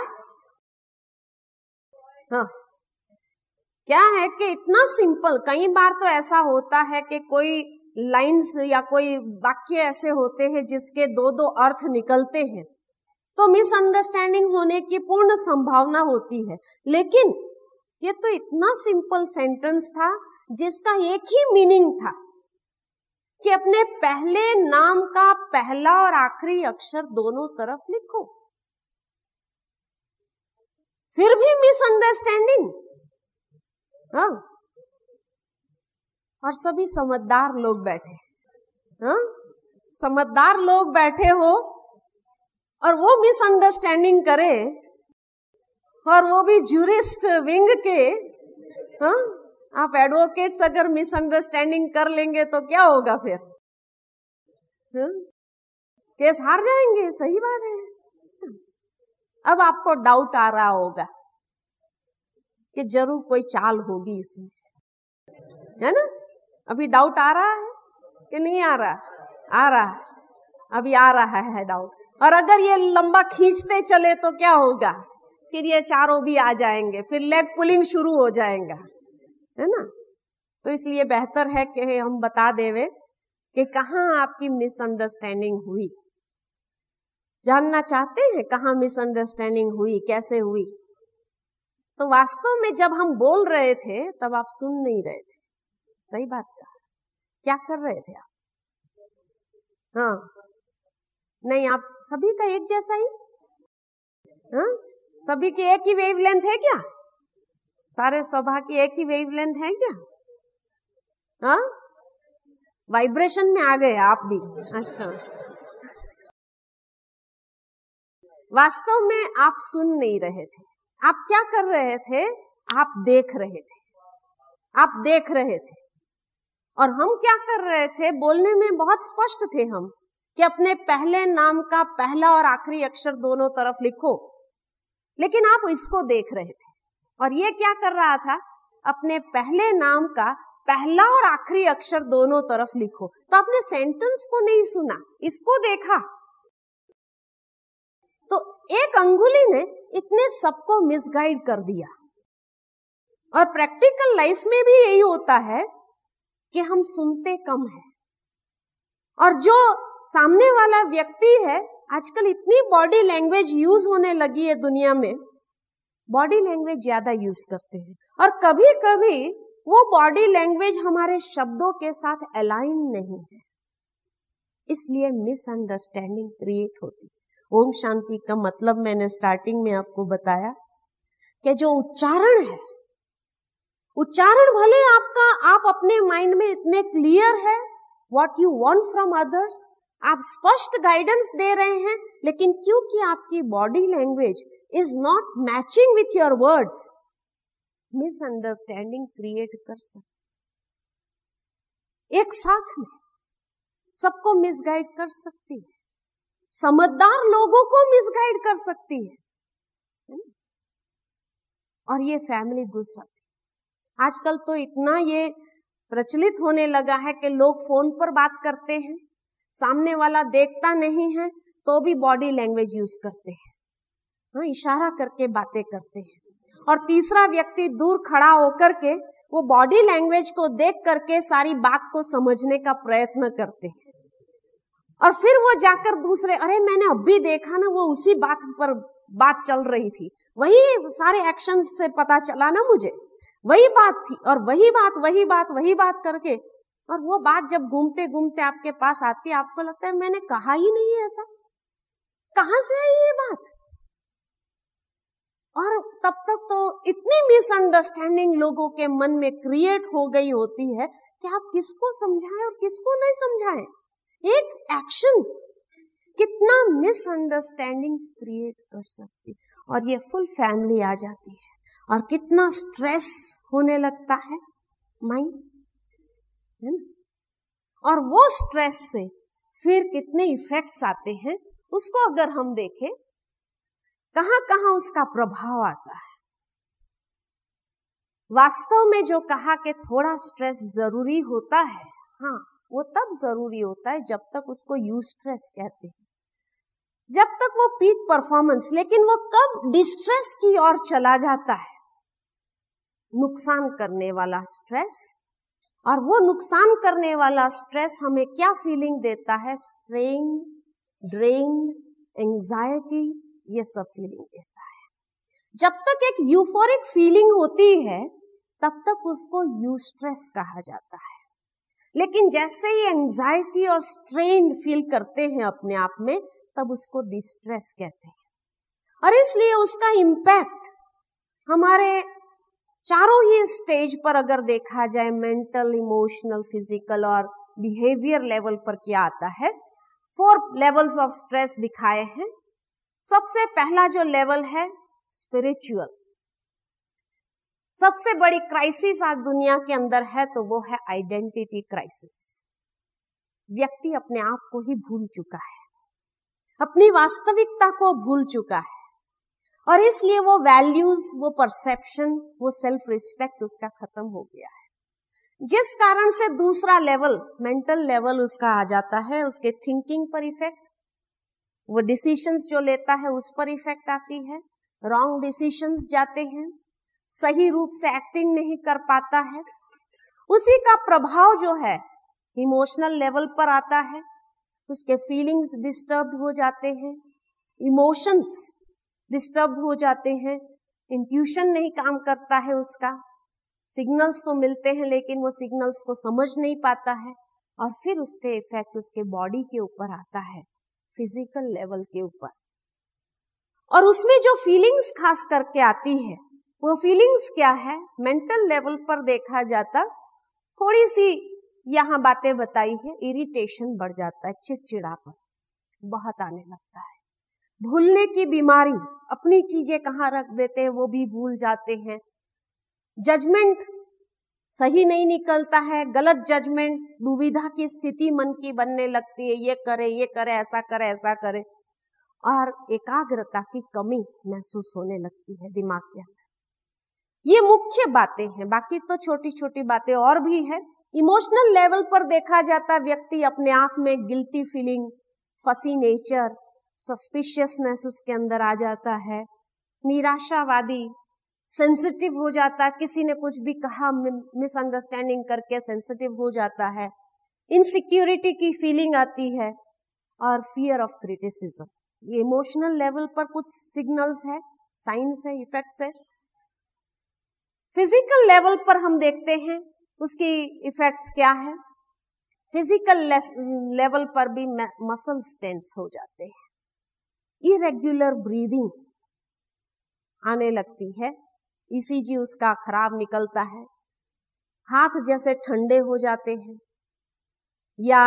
क्या है कि इतना सिंपल, कई बार तो ऐसा होता है कि कोई लाइंस या कोई वाक्य ऐसे होते हैं जिसके दो दो अर्थ निकलते हैं, तो मिसअंडरस्टैंडिंग होने की पूर्ण संभावना होती है। लेकिन ये तो इतना सिंपल सेंटेंस था जिसका एक ही मीनिंग था कि अपने पहले नाम का पहला और आखिरी अक्षर दोनों तरफ लिखो। फिर भी मिसअंडरस्टैंडिंग। और सभी समझदार लोग बैठे, समझदार लोग बैठे हो और वो मिसअंडरस्टैंडिंग करे, और वो भी जूरिस्ट विंग के। आप एडवोकेट्स अगर मिसअंडरस्टैंडिंग कर लेंगे तो क्या होगा फिर? केस हार जाएंगे। सही बात है। अब आपको डाउट आ रहा होगा कि जरूर कोई चाल होगी इसमें, है ना? अभी डाउट आ रहा है कि नहीं आ रहा? आ रहा है, अभी आ रहा है डाउट। और अगर ये लंबा खींचते चले तो क्या होगा? फिर ये चारों भी आ जाएंगे, फिर लेग पुलिंग शुरू हो जाएगा, है ना? तो इसलिए बेहतर है कि हम बता देवे कि कहाँ आपकी मिसअंडरस्टैंडिंग हुई। जानना चाहते हैं कहाँ मिसअंडरस्टैंडिंग हुई, कैसे हुई? तो वास्तव में जब हम बोल रहे थे तब आप सुन नहीं रहे थे। सही बात कहा। क्या कर रहे थे आप? नहीं, आप सभी का एक जैसा ही, सभी की एक ही वेवलेंथ है क्या? सारे सभा की एक ही वेवलेंथ है क्या? वाइब्रेशन में आ गए आप भी। अच्छा, वास्तव में आप सुन नहीं रहे थे। आप क्या कर रहे थे? आप देख रहे थे। आप देख रहे थे। और हम क्या कर रहे थे? बोलने में बहुत स्पष्ट थे हम कि अपने पहले नाम का पहला और आखिरी अक्षर दोनों तरफ लिखो, लेकिन आप इसको देख रहे थे। और ये क्या कर रहा था? अपने पहले नाम का पहला और आखिरी अक्षर दोनों तरफ लिखो। तो आपने सेंटेंस को नहीं सुना, इसको देखा। तो एक अंगुली ने इतने सबको मिसगाइड कर दिया। और प्रैक्टिकल लाइफ में भी यही होता है कि हम सुनते कम है, और जो सामने वाला व्यक्ति है, आजकल इतनी बॉडी लैंग्वेज यूज होने लगी है दुनिया में बॉडी लैंग्वेज ज्यादा यूज करते हैं, और कभी कभी वो बॉडी लैंग्वेज हमारे शब्दों के साथ अलाइन नहीं है, इसलिए मिसअंडरस्टैंडिंग क्रिएट होती है। ओम शांति का मतलब मैंने स्टार्टिंग में आपको बताया कि जो उच्चारण है, उच्चारण भले आप अपने माइंड में इतने क्लियर है what you want from others, आप स्पष्ट गाइडेंस दे रहे हैं, लेकिन क्योंकि आपकी body language is not matching with your words, misunderstanding create कर सकते, एक साथ में सबको मिसगाइड कर सकती है, समझदार लोगों को मिसगाइड कर सकती है, और ये फैमिली गुस्सा। आजकल तो इतना ये प्रचलित होने लगा है कि लोग फोन पर बात करते हैं, सामने वाला देखता नहीं है तो भी बॉडी लैंग्वेज यूज करते हैं, इशारा करके बातें करते हैं, और तीसरा व्यक्ति दूर खड़ा होकर के वो बॉडी लैंग्वेज को देख करके सारी बात को समझने का प्रयत्न करते हैं, और फिर वो जाकर दूसरे, अरे मैंने अभी देखा ना, वो उसी बात पर बात चल रही थी, वही सारे एक्शन से पता चला ना मुझे, वही बात थी, और वही बात करके, और वो बात जब घूमते घूमते आपके पास आती है, आपको लगता है मैंने कहा ही नहीं ऐसा, कहां से आई ये बात। और तब तक तो इतनी मिसअंडरस्टैंडिंग लोगों के मन में क्रिएट हो गई होती है कि आप किसको समझाएं और किसको नहीं समझाएं। एक एक्शन कितना मिसअंडरस्टैंडिंग्स क्रिएट कर सकती, और ये फुल फैमिली आ जाती है, और कितना स्ट्रेस होने लगता है माइंड, और वो स्ट्रेस से फिर कितने इफेक्ट्स आते हैं, उसको अगर हम देखें कहां कहां उसका प्रभाव आता है। वास्तव में जो कहा कि थोड़ा स्ट्रेस जरूरी होता है, हाँ वो तब जरूरी होता है जब तक उसको यूस्ट्रेस कहते हैं, जब तक वो पीक परफॉर्मेंस, लेकिन वो कब डिस्ट्रेस की ओर चला जाता है, नुकसान करने वाला स्ट्रेस, और वो नुकसान करने वाला स्ट्रेस हमें क्या फीलिंग देता है, स्ट्रेन, ड्रेन, एंजाइटी, ये सब फीलिंग देता है। जब तक एक यूफोरिक फीलिंग होती है तब तक उसको यूस्ट्रेस कहा जाता है, लेकिन जैसे ही एंजाइटी और स्ट्रेन फील करते हैं अपने आप में, तब उसको डिस्ट्रेस कहते हैं, और इसलिए उसका इम्पैक्ट हमारे चारों ही स्टेज पर अगर देखा जाए, मेंटल, इमोशनल, फिजिकल और बिहेवियर लेवल पर क्या आता है, 4 लेवल्स ऑफ स्ट्रेस दिखाए हैं। सबसे पहला जो लेवल है स्पिरिचुअल, सबसे बड़ी क्राइसिस आज दुनिया के अंदर है तो वो है आइडेंटिटी क्राइसिस। व्यक्ति अपने आप को ही भूल चुका है, अपनी वास्तविकता को भूल चुका है, और इसलिए वो वैल्यूज, वो परसेप्शन, वो सेल्फ रिस्पेक्ट उसका खत्म हो गया है, जिस कारण से दूसरा लेवल, मेंटल लेवल उसका आ जाता है, उसके थिंकिंग पर इफेक्ट, वो डिसीजंस जो लेता है उस पर इफेक्ट आती है, रॉन्ग डिसीजंस जाते हैं, सही रूप से एक्टिंग नहीं कर पाता है, उसी का प्रभाव जो है इमोशनल लेवल पर आता है, उसके फीलिंग्स डिस्टर्ब हो जाते हैं, इमोशंस डिस्टर्ब हो जाते हैं, इंट्यूशन नहीं काम करता है उसका, सिग्नल्स तो मिलते हैं लेकिन वो सिग्नल्स को समझ नहीं पाता है, और फिर उसके इफेक्ट उसके बॉडी के ऊपर आता है, फिजिकल लेवल के ऊपर। और उसमें जो फीलिंग्स खास करके आती है, वो फीलिंग्स क्या है, मेंटल लेवल पर देखा जाता, थोड़ी सी यहाँ बातें बताई है, इरिटेशन बढ़ जाता है, चिड़चिड़ापन बहुत आने लगता है, भूलने की बीमारी, अपनी चीजें कहाँ रख देते हैं वो भी भूल जाते हैं, जजमेंट सही नहीं निकलता है, गलत जजमेंट, दुविधा की स्थिति मन की बनने लगती है, ये करे, ऐसा करे, और एकाग्रता की कमी महसूस होने लगती है दिमाग के अंदर। ये मुख्य बातें हैं, बाकी तो छोटी छोटी बातें और भी है। इमोशनल लेवल पर देखा जाता, व्यक्ति अपने आप में गिल्टी फीलिंग, फसी नेचर, सस्पिशियसनेस उसके अंदर आ जाता है, निराशावादी, सेंसिटिव हो जाता है, किसी ने कुछ भी कहा मिसअंडरस्टैंडिंग करके सेंसिटिव हो जाता है, इनसिक्योरिटी की फीलिंग आती है, और फियर ऑफ क्रिटिसिज्म। ये इमोशनल लेवल पर कुछ सिग्नल्स है। साइंस है, इफेक्ट्स है। फिजिकल लेवल पर हम देखते हैं उसकी इफेक्ट्स क्या है। फिजिकल लेवल पर भी मसल्स टेंस हो जाते हैं, इरेग्युलर ब्रीदिंग आने लगती है, ईसीजी उसका खराब निकलता है, हाथ जैसे ठंडे हो जाते हैं, या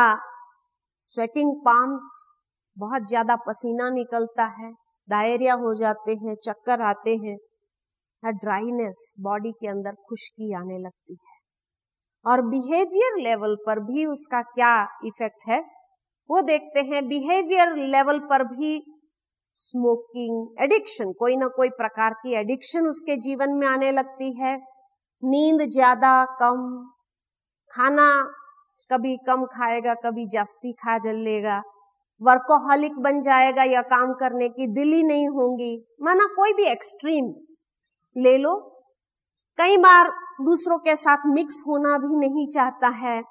स्वेटिंग पाम्स, बहुत ज्यादा पसीना निकलता है, डायरिया हो जाते हैं, चक्कर आते हैं, या ड्राइनेस, बॉडी के अंदर खुश्की आने लगती है। और बिहेवियर लेवल पर भी उसका क्या इफेक्ट है वो देखते हैं। बिहेवियर लेवल पर भी स्मोकिंग, एडिक्शन, कोई ना कोई प्रकार की एडिक्शन उसके जीवन में आने लगती है। नींद ज्यादा कम, खाना कभी कम खाएगा, कभी जास्ती खा लेगा, वर्कोहॉलिक बन जाएगा, या काम करने की दिल ही नहीं होगी। माना कोई भी एक्सट्रीम्स ले लो। कई बार दूसरों के साथ मिक्स होना भी नहीं चाहता है,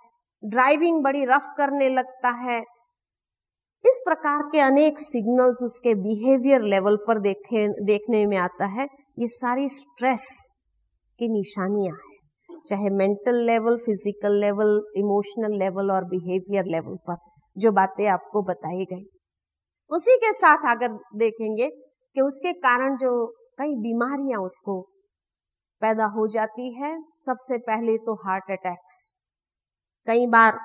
ड्राइविंग बड़ी रफ करने लगता है। इस प्रकार के अनेक सिग्नल्स उसके बिहेवियर लेवल पर देखने में आता है। ये सारी स्ट्रेस की निशानियां हैं, चाहे mental level, physical level, emotional level और बिहेवियर लेवल पर जो बातें आपको बताई गई। उसी के साथ अगर देखेंगे कि उसके कारण जो कई बीमारियां उसको पैदा हो जाती है। सबसे पहले तो हार्ट अटैक्स, कई बार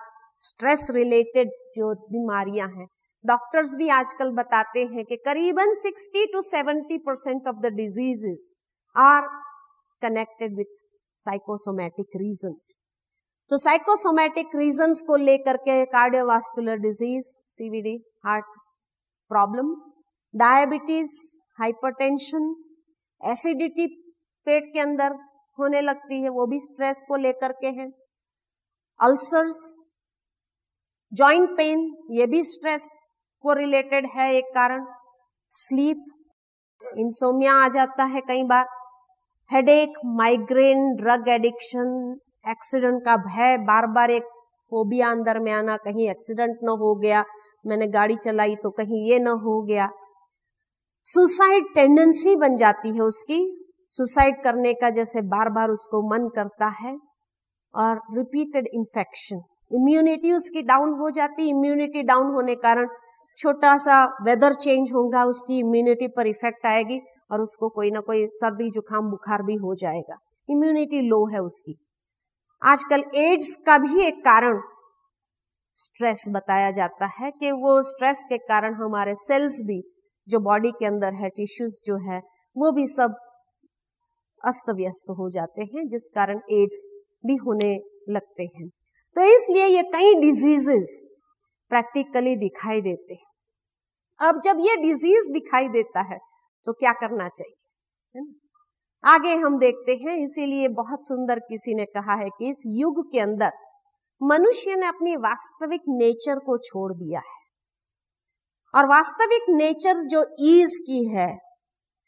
स्ट्रेस रिलेटेड जो बीमारियां हैं, डॉक्टर्स भी आजकल बताते हैं कि करीबन 60 to 70% of the diseases are connected with psychosomatic reasons. तो साइकोसोमैटिक रीजंस को लेकर के cardiovascular disease, CVD, heart problems, diabetes, hypertension, acidity पेट के अंदर होने लगती है, वो भी स्ट्रेस को लेकर के है। अल्सर्स, जॉइंट पेन, ये भी स्ट्रेस को रिलेटेड है एक कारण। स्लीप, इंसोमिया आ जाता है कई बार। Headache, migraine, drug addiction, accident का भय, बार बार एक फोबिया अंदर में आना, कहीं एक्सीडेंट न हो गया, मैंने गाड़ी चलाई तो कहीं ये न हो गया। सुसाइड टेंडेंसी बन जाती है उसकी, सुसाइड करने का जैसे बार बार उसको मन करता है। और रिपीटेड इन्फेक्शन, इम्यूनिटी उसकी डाउन हो जाती। इम्यूनिटी डाउन होने कारण छोटा सा वेदर चेंज होगा, उसकी इम्यूनिटी पर इफेक्ट आएगी और उसको कोई ना कोई सर्दी जुकाम बुखार भी हो जाएगा। इम्यूनिटी लो है उसकी। आजकल एड्स का भी एक कारण स्ट्रेस बताया जाता है कि वो स्ट्रेस के कारण हमारे सेल्स भी जो बॉडी के अंदर है, टिश्यूज जो है, वो भी सब अस्त व्यस्त हो जाते हैं, जिस कारण एड्स भी होने लगते हैं। तो इसलिए ये कई डिजीजेस प्रैक्टिकली दिखाई देते हैं। अब जब ये डिजीज दिखाई देता है तो क्या करना चाहिए, है ना? आगे हम देखते हैं। इसीलिए बहुत सुंदर किसी ने कहा है कि इस युग के अंदर मनुष्य ने अपनी वास्तविक नेचर को छोड़ दिया है, और वास्तविक नेचर जो ईज की है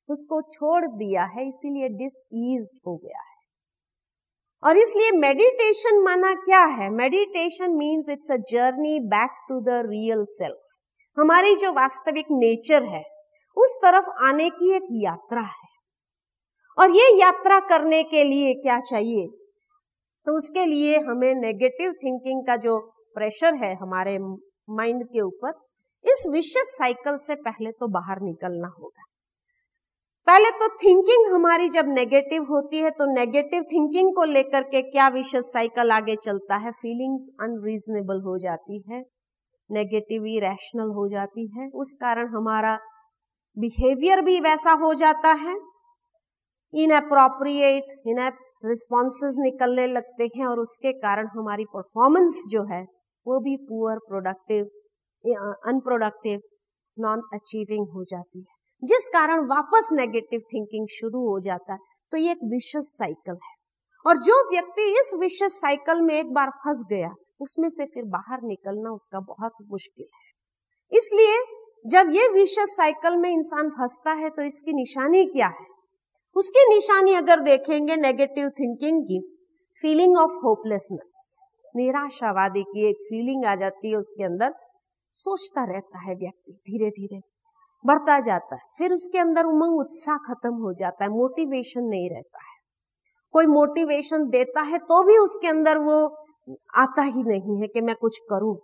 उसको छोड़ दिया है, इसीलिए डिसईज हो गया है। और इसलिए मेडिटेशन माना क्या है? Meditation means it's a journey back to the real self. हमारी जो वास्तविक नेचर है उस तरफ आने की एक यात्रा है। और ये यात्रा करने के लिए क्या चाहिए? तो उसके लिए हमें नेगेटिव थिंकिंग का जो प्रेशर है हमारे माइंड के ऊपर, इस विशियस साइकिल से पहले तो बाहर निकलना होगा। पहले तो थिंकिंग हमारी जब नेगेटिव होती है तो नेगेटिव थिंकिंग को लेकर के क्या विशियस साइकिल आगे चलता है? फीलिंग्स अनरीजनेबल हो जाती है, नेगेटिव इरेशनल हो जाती है, उस कारण हमारा बिहेवियर भी वैसा हो जाता है। इनअप्रोप्रिएट, इनएप्ट रिस्पॉन्सेस निकलने लगते हैं और उसके कारण हमारी परफॉर्मेंस जो है वो भी poor, productive, unproductive, non achieving हो जाती है, जिस कारण वापस नेगेटिव थिंकिंग शुरू हो जाता है। तो ये एक विशियस साइकिल है, और जो व्यक्ति इस विशियस साइकिल में एक बार फंस गया उसमें से फिर बाहर निकलना उसका बहुत मुश्किल है। इसलिए जब ये विशियस साइकिल में इंसान फंसता है तो इसकी निशानी क्या है? उसकी निशानी अगर देखेंगे नेगेटिव थिंकिंग की, फीलिंग ऑफ होपलेसनेस, निराशावादी की एक फीलिंग आ जाती है उसके अंदर। सोचता रहता है व्यक्ति, धीरे धीरे बढ़ता जाता है, फिर उसके अंदर उमंग उत्साह खत्म हो जाता है, मोटिवेशन नहीं रहता है। कोई मोटिवेशन देता है तो भी उसके अंदर वो आता ही नहीं है कि मैं कुछ करूं,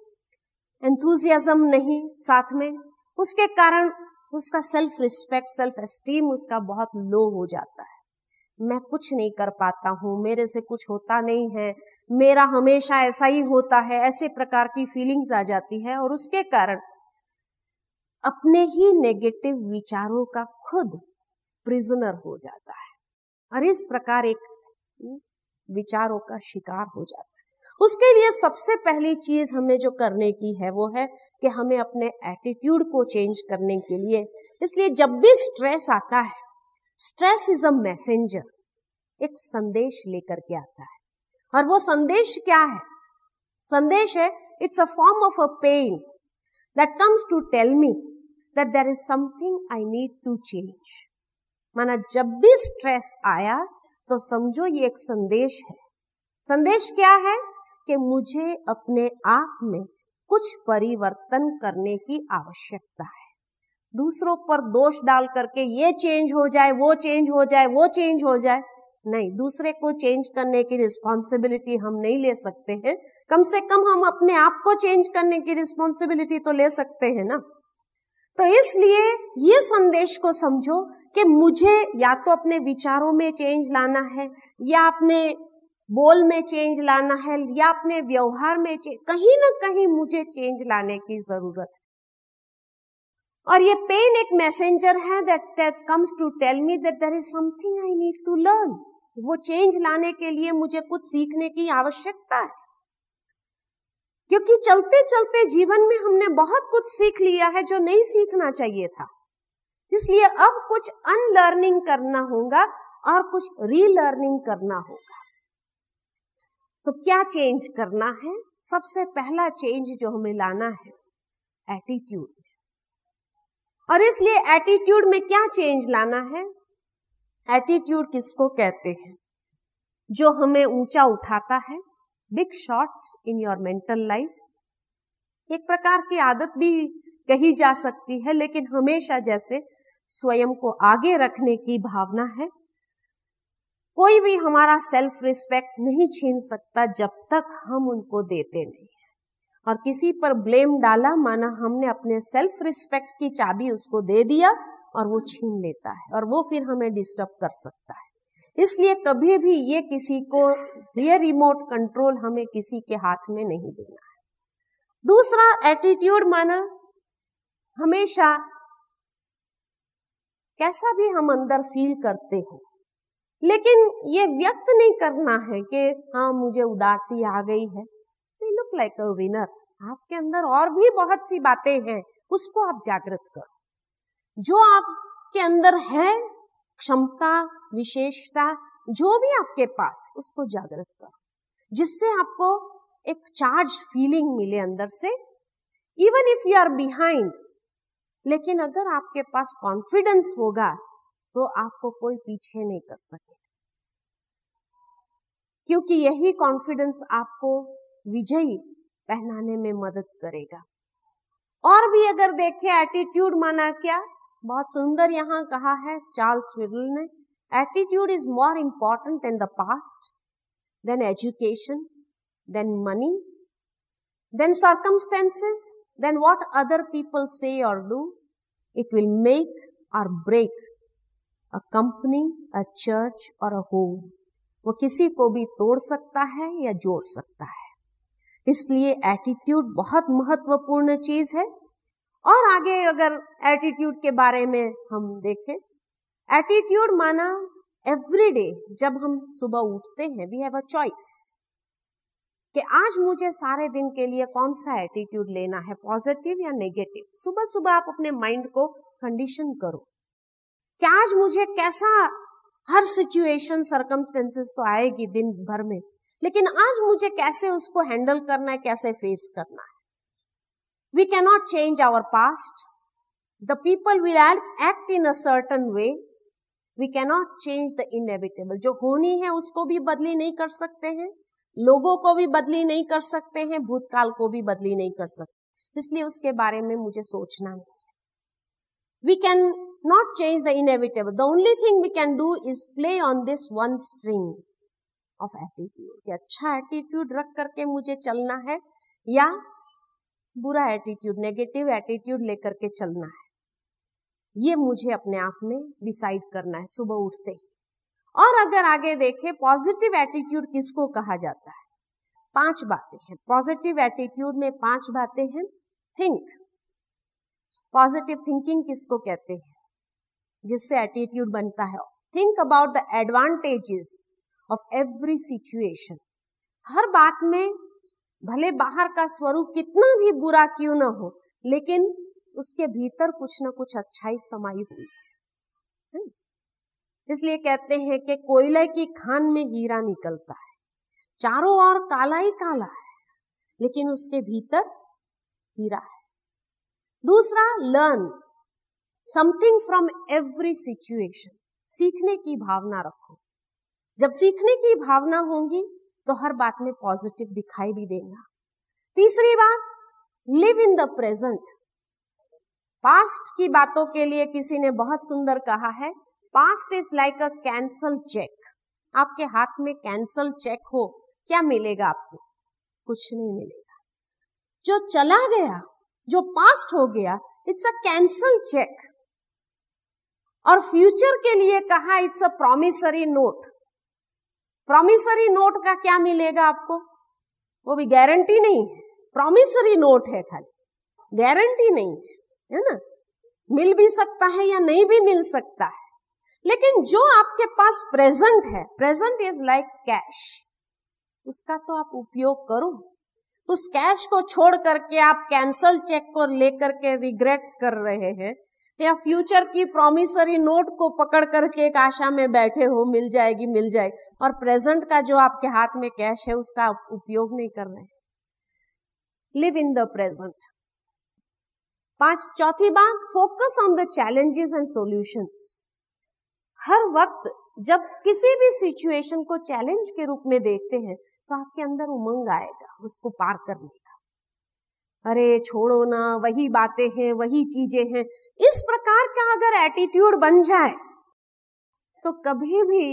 एंथुजियाज्म नहीं साथ में, उसके कारण उसका सेल्फ रिस्पेक्ट, सेल्फ एस्टीम उसका बहुत लो हो जाता है। मैं कुछ नहीं कर पाता हूं, मेरे से कुछ होता नहीं है, मेरा हमेशा ऐसा ही होता है, ऐसे प्रकार की फीलिंग्स आ जाती है और उसके कारण अपने ही नेगेटिव विचारों का खुद प्रिजनर हो जाता है और इस प्रकार एक विचारों का शिकार हो जाता है। उसके लिए सबसे पहली चीज हमें जो करने की है वो है कि हमें अपने एटीट्यूड को चेंज करने के लिए, इसलिए जब भी स्ट्रेस आता है, स्ट्रेस इज अ मैसेंजर, एक संदेश लेकर के आता है। और वो संदेश क्या है? संदेश है, it's a form of a pain that comes to tell me that there is something I need to change. माना जब भी स्ट्रेस आया तो समझो ये एक संदेश है। संदेश क्या है? कि मुझे अपने आप में कुछ परिवर्तन करने की आवश्यकता है। दूसरों पर दोष डाल करके ये चेंज हो जाए, वो चेंज हो जाए, वो चेंज हो जाए, नहीं, दूसरे को चेंज करने की रिस्पॉन्सिबिलिटी हम नहीं ले सकते हैं। कम से कम हम अपने आप को चेंज करने की रिस्पॉन्सिबिलिटी तो ले सकते हैं ना। तो इसलिए ये संदेश को समझो कि मुझे या तो अपने विचारों में चेंज लाना है, या अपने बोल में चेंज लाना है, या अपने व्यवहार में कहीं ना कहीं मुझे चेंज लाने की जरूरत है। और ये पेन एक मैसेंजर है that comes to tell me that there is something I need to learn. वो चेंज लाने के लिए मुझे कुछ सीखने की आवश्यकता है, क्योंकि चलते चलते जीवन में हमने बहुत कुछ सीख लिया है जो नहीं सीखना चाहिए था। इसलिए अब कुछ अनलर्निंग करना होगा और कुछ रीलर्निंग करना होगा। तो क्या चेंज करना है? सबसे पहला चेंज जो हमें लाना है, एटीट्यूड। और इसलिए एटीट्यूड में क्या चेंज लाना है? एटीट्यूड किसको कहते हैं? जो हमें ऊंचा उठाता है, big shots in your mental life, एक प्रकार की आदत भी कही जा सकती है, लेकिन हमेशा जैसे स्वयं को आगे रखने की भावना है। कोई भी हमारा सेल्फ रिस्पेक्ट नहीं छीन सकता जब तक हम उनको देते नहीं। और किसी पर ब्लेम डाला, माना हमने अपने सेल्फ रिस्पेक्ट की चाबी उसको दे दिया और वो छीन लेता है और वो फिर हमें डिस्टर्ब कर सकता है। इसलिए कभी भी ये किसी को, ये रिमोट कंट्रोल हमें किसी के हाथ में नहीं देना है। दूसरा एटीट्यूड, माना हमेशा कैसा भी हम अंदर फील करते हो, लेकिन ये व्यक्त नहीं करना है कि हाँ मुझे उदासी आ गई है। You look like a winner। आपके अंदर और भी बहुत सी बातें हैं, उसको आप जागृत करो। जो आपके अंदर है, क्षमता, विशेषता, जो भी आपके पास है, उसको जागृत करो, जिससे आपको एक चार्ज फीलिंग मिले अंदर से। Even if you are behind, लेकिन अगर आपके पास कॉन्फिडेंस होगा तो आपको कोई पीछे नहीं कर सके, क्योंकि यही कॉन्फिडेंस आपको विजयी पहनाने में मदद करेगा। और भी अगर देखें, एटीट्यूड माना क्या, बहुत सुंदर यहाँ कहा है चार्ल्स विडल ने, attitude is more important in the past than education, than money, than circumstances, than what other people say और डू। इट विल मेक और break a company, a church और अ होम। वो किसी को भी तोड़ सकता है या जोड़ सकता है। इसलिए एटीट्यूड बहुत महत्वपूर्ण चीज है। और आगे अगर एटीट्यूड के बारे में हम देखें, एटीट्यूड माना एवरी डे जब हम सुबह उठते हैं, वी हैव अ चॉइस कि आज मुझे सारे दिन के लिए कौन सा एटीट्यूड लेना है, पॉजिटिव या नेगेटिव। सुबह सुबह आप अपने माइंड को कंडीशन करो कि आज मुझे कैसा, हर सिचुएशन, सर्कमस्टेंसेस तो आएगी दिन भर में, लेकिन आज मुझे कैसे उसको हैंडल करना है, कैसे फेस करना है। We cannot change our past. The people will act in a certain way. We cannot change the inevitable. जो होनी है उसको भी बदली नहीं कर सकते हैं, लोगों को भी बदली नहीं कर सकते हैं, भूतकाल को भी बदली नहीं कर सकते। इसलिए उसके बारे में मुझे सोचना नहीं है। We can not change the inevitable. The only thing we can do is play on this one string of attitude. कि अच्छा एटीट्यूड रख करके मुझे चलना है या बुरा एटीट्यूड, नेगेटिव एटीट्यूड लेकर के चलना है, ये मुझे अपने आप में डिसाइड करना है सुबह उठते ही। और अगर आगे देखें पॉजिटिव एटीट्यूड किसको कहा जाता है, 5 बातें हैं पॉजिटिव एटीट्यूड में। 5 बातें हैं। थिंक, पॉजिटिव थिंकिंग किसको कहते हैं, जिससे एटीट्यूड बनता है। Think about the advantages of every situation. हर बात में भले बाहर का स्वरूप कितना भी बुरा क्यों ना हो, लेकिन उसके भीतर कुछ ना कुछ अच्छाई समाई हुई है। इसलिए कहते हैं कि कोयले की खान में हीरा निकलता है, चारों ओर काला ही काला है, लेकिन उसके भीतर हीरा है। दूसरा, learn something from every situation. सीखने की भावना रखो। जब सीखने की भावना होगी तो हर बात में पॉजिटिव दिखाई भी देगा। तीसरी बात, live in the present. Past की बातों के लिए किसी ने बहुत सुंदर कहा है, past is like a cancel cheque. आपके हाथ में कैंसल चेक हो, क्या मिलेगा आपको? कुछ नहीं मिलेगा। जो चला गया, जो पास्ट हो गया, इट्स अ कैंसल चेक। और फ्यूचर के लिए कहा it's a promissory note. Promissory note का क्या मिलेगा आपको? वो भी गारंटी नहीं है, प्रॉमिसरी नोट है, खाली गारंटी नहीं है ना। मिल भी सकता है या नहीं भी मिल सकता है, लेकिन जो आपके पास प्रेजेंट है, प्रेजेंट इज लाइक कैश, उसका तो आप उपयोग करो। उस कैश को छोड़ करके आप कैंसल चेक को लेकर के रिग्रेट्स कर रहे हैं, या फ्यूचर की प्रॉमिसरी नोट को पकड़ करके एक आशा में बैठे हो मिल जाएगी मिल जाएगी, और प्रेजेंट का जो आपके हाथ में कैश है उसका उपयोग नहीं कर रहे। Live in the present. चौथी बात, focus on the challenges and solutions. हर वक्त जब किसी भी सिचुएशन को चैलेंज के रूप में देखते हैं तो आपके अंदर उमंग आएगा उसको पार करने का। अरे छोड़ो ना, वही बातें हैं, वही चीजें हैं, इस प्रकार का अगर एटीट्यूड बन जाए तो कभी भी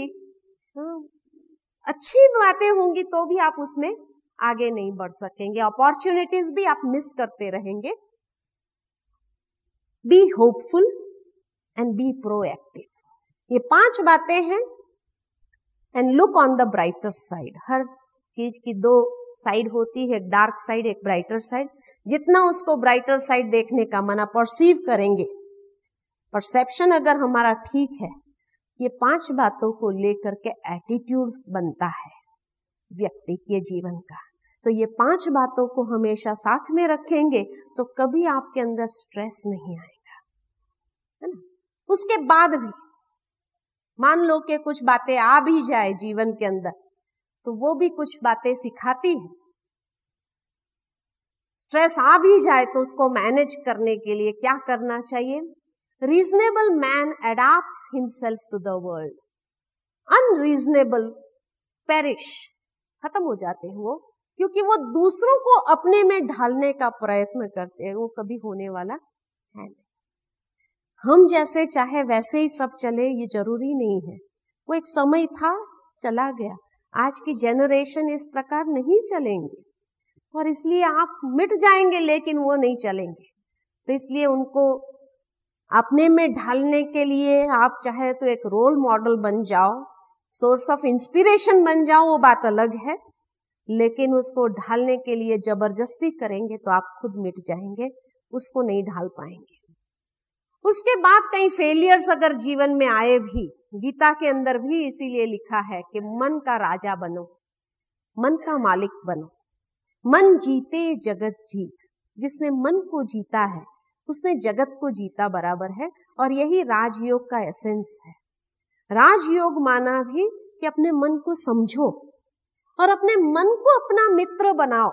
अच्छी बातें होंगी तो भी आप उसमें आगे नहीं बढ़ सकेंगे, अपॉर्चुनिटीज भी आप मिस करते रहेंगे। Be hopeful and be proactive, ये 5 बातें हैं। And look on the brighter side. हर चीज की 2 साइड होती है, एक डार्क साइड, एक ब्राइटर साइड। जितना उसको ब्राइटर साइड देखने का मन आप परसीव करेंगे, परसेप्शन अगर हमारा ठीक है, ये 5 बातों को लेकर के एटीट्यूड बनता है व्यक्ति के जीवन का। तो ये 5 बातों को हमेशा साथ में रखेंगे तो कभी आपके अंदर स्ट्रेस नहीं आएगा, है ना। उसके बाद भी मान लो कि कुछ बातें आ भी जाए जीवन के अंदर, तो वो भी कुछ बातें सिखाती है। स्ट्रेस आ भी जाए तो उसको मैनेज करने के लिए क्या करना चाहिए? Reasonable man adopts himself to the world, unreasonable perish, खत्म हो जाते हैं वो, क्योंकि वो दूसरों को अपने में ढालने का प्रयत्न करते हैं, वो कभी होने वाला है नहीं। हम जैसे चाहे वैसे ही सब चले ये जरूरी नहीं है। वो एक समय था, चला गया। आज की जनरेशन इस प्रकार नहीं चलेंगे और इसलिए आप मिट जाएंगे, लेकिन वो नहीं चलेंगे। तो इसलिए उनको अपने में ढालने के लिए आप चाहे तो एक रोल मॉडल बन जाओ, सोर्स ऑफ इंस्पिरेशन बन जाओ, वो बात अलग है, लेकिन उसको ढालने के लिए जबरदस्ती करेंगे तो आप खुद मिट जाएंगे, उसको नहीं ढाल पाएंगे। उसके बाद कई फेलियर्स अगर जीवन में आए भी, गीता के अंदर भी इसीलिए लिखा है कि मन का राजा बनो, मन का मालिक बनो। मन जीते जगत जीत, जिसने मन को जीता है उसने जगत को जीता बराबर है। और यही राजयोग का एसेंस है। राजयोग माना भी कि अपने मन को समझो और अपने मन को अपना मित्र बनाओ,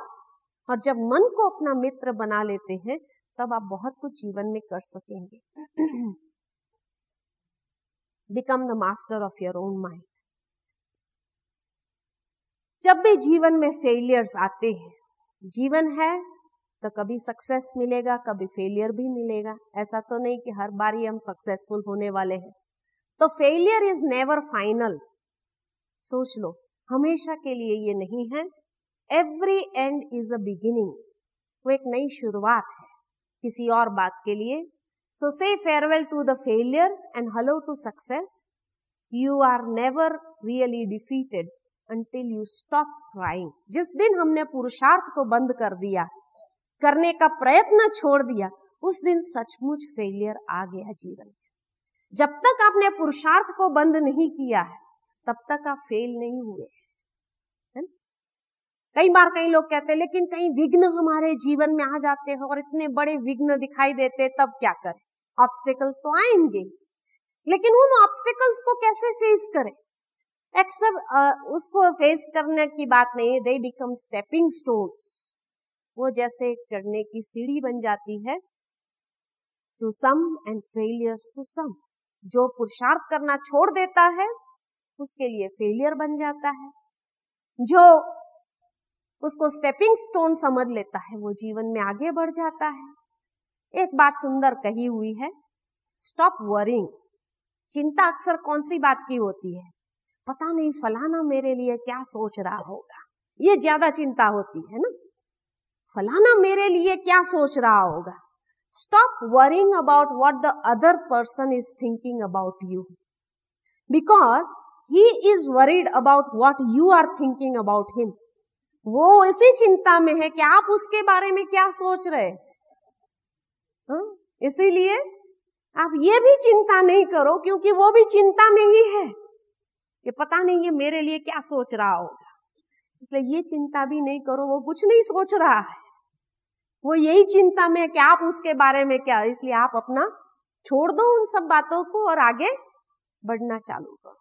और जब मन को अपना मित्र बना लेते हैं तब आप बहुत कुछ जीवन में कर सकेंगे। Become the master of your own mind. जब भी जीवन में फेलियर्स आते हैं, जीवन है तो कभी सक्सेस मिलेगा, कभी फेलियर भी मिलेगा। ऐसा तो नहीं कि हर बार ही हम सक्सेसफुल होने वाले हैं। तो फेलियर इज नेवर फाइनल, सोच लो, हमेशा के लिए ये नहीं है। Every and is a beginning, वो एक नई शुरुआत है किसी और बात के लिए। So say farewell to the failure and hello to success. You are never really defeated until you stop trying। जिस दिन हमने पुरुषार्थ को बंद कर दिया, करने का प्रयत्न छोड़ दिया, उस दिन सचमुच फेलियर आ गया जीवन में। जब तक आपने पुरुषार्थ को बंद नहीं किया है, तब तक आप फेल नहीं हुए हैं। कई बार कई लोग कहते हैं लेकिन कहीं विघ्न हमारे जीवन में आ जाते हैं और इतने बड़े विघ्न दिखाई देते हैं, तब क्या करें? ऑब्स्टेकल्स तो आएंगे, लेकिन उन ऑब्स्टेकल्स को कैसे फेस करें? एक्सेप्ट उसको फेस करने की बात नहीं है, दे बिकम स्टेपिंग स्टोन्स। वो जैसे चढ़ने की सीढ़ी बन जाती है, to some and failures to some. जो पुरुषार्थ करना छोड़ देता है उसके लिए फेलियर बन जाता है, जो उसको स्टेपिंग स्टोन समझ लेता है वो जीवन में आगे बढ़ जाता है। एक बात सुंदर कही हुई है, स्टॉप वरिंग। चिंता अक्सर कौन सी बात की होती है? पता नहीं फलाना मेरे लिए क्या सोच रहा होगा, ये ज्यादा चिंता होती है ना। फलाना मेरे लिए क्या सोच रहा होगा। Stop worrying about what the other person is thinking about you, because he is worried about what you are thinking about him. वो इसी चिंता में है कि आप उसके बारे में क्या सोच रहे हैं। इसीलिए आप ये भी चिंता नहीं करो, क्योंकि वो भी चिंता में ही है कि पता नहीं ये मेरे लिए क्या सोच रहा होगा। इसलिए ये चिंता भी नहीं करो, वो कुछ नहीं सोच रहा है, वो यही चिंता में है कि आप उसके बारे में क्या। इसलिए आप अपना छोड़ दो उन सब बातों को और आगे बढ़ना चालू करो,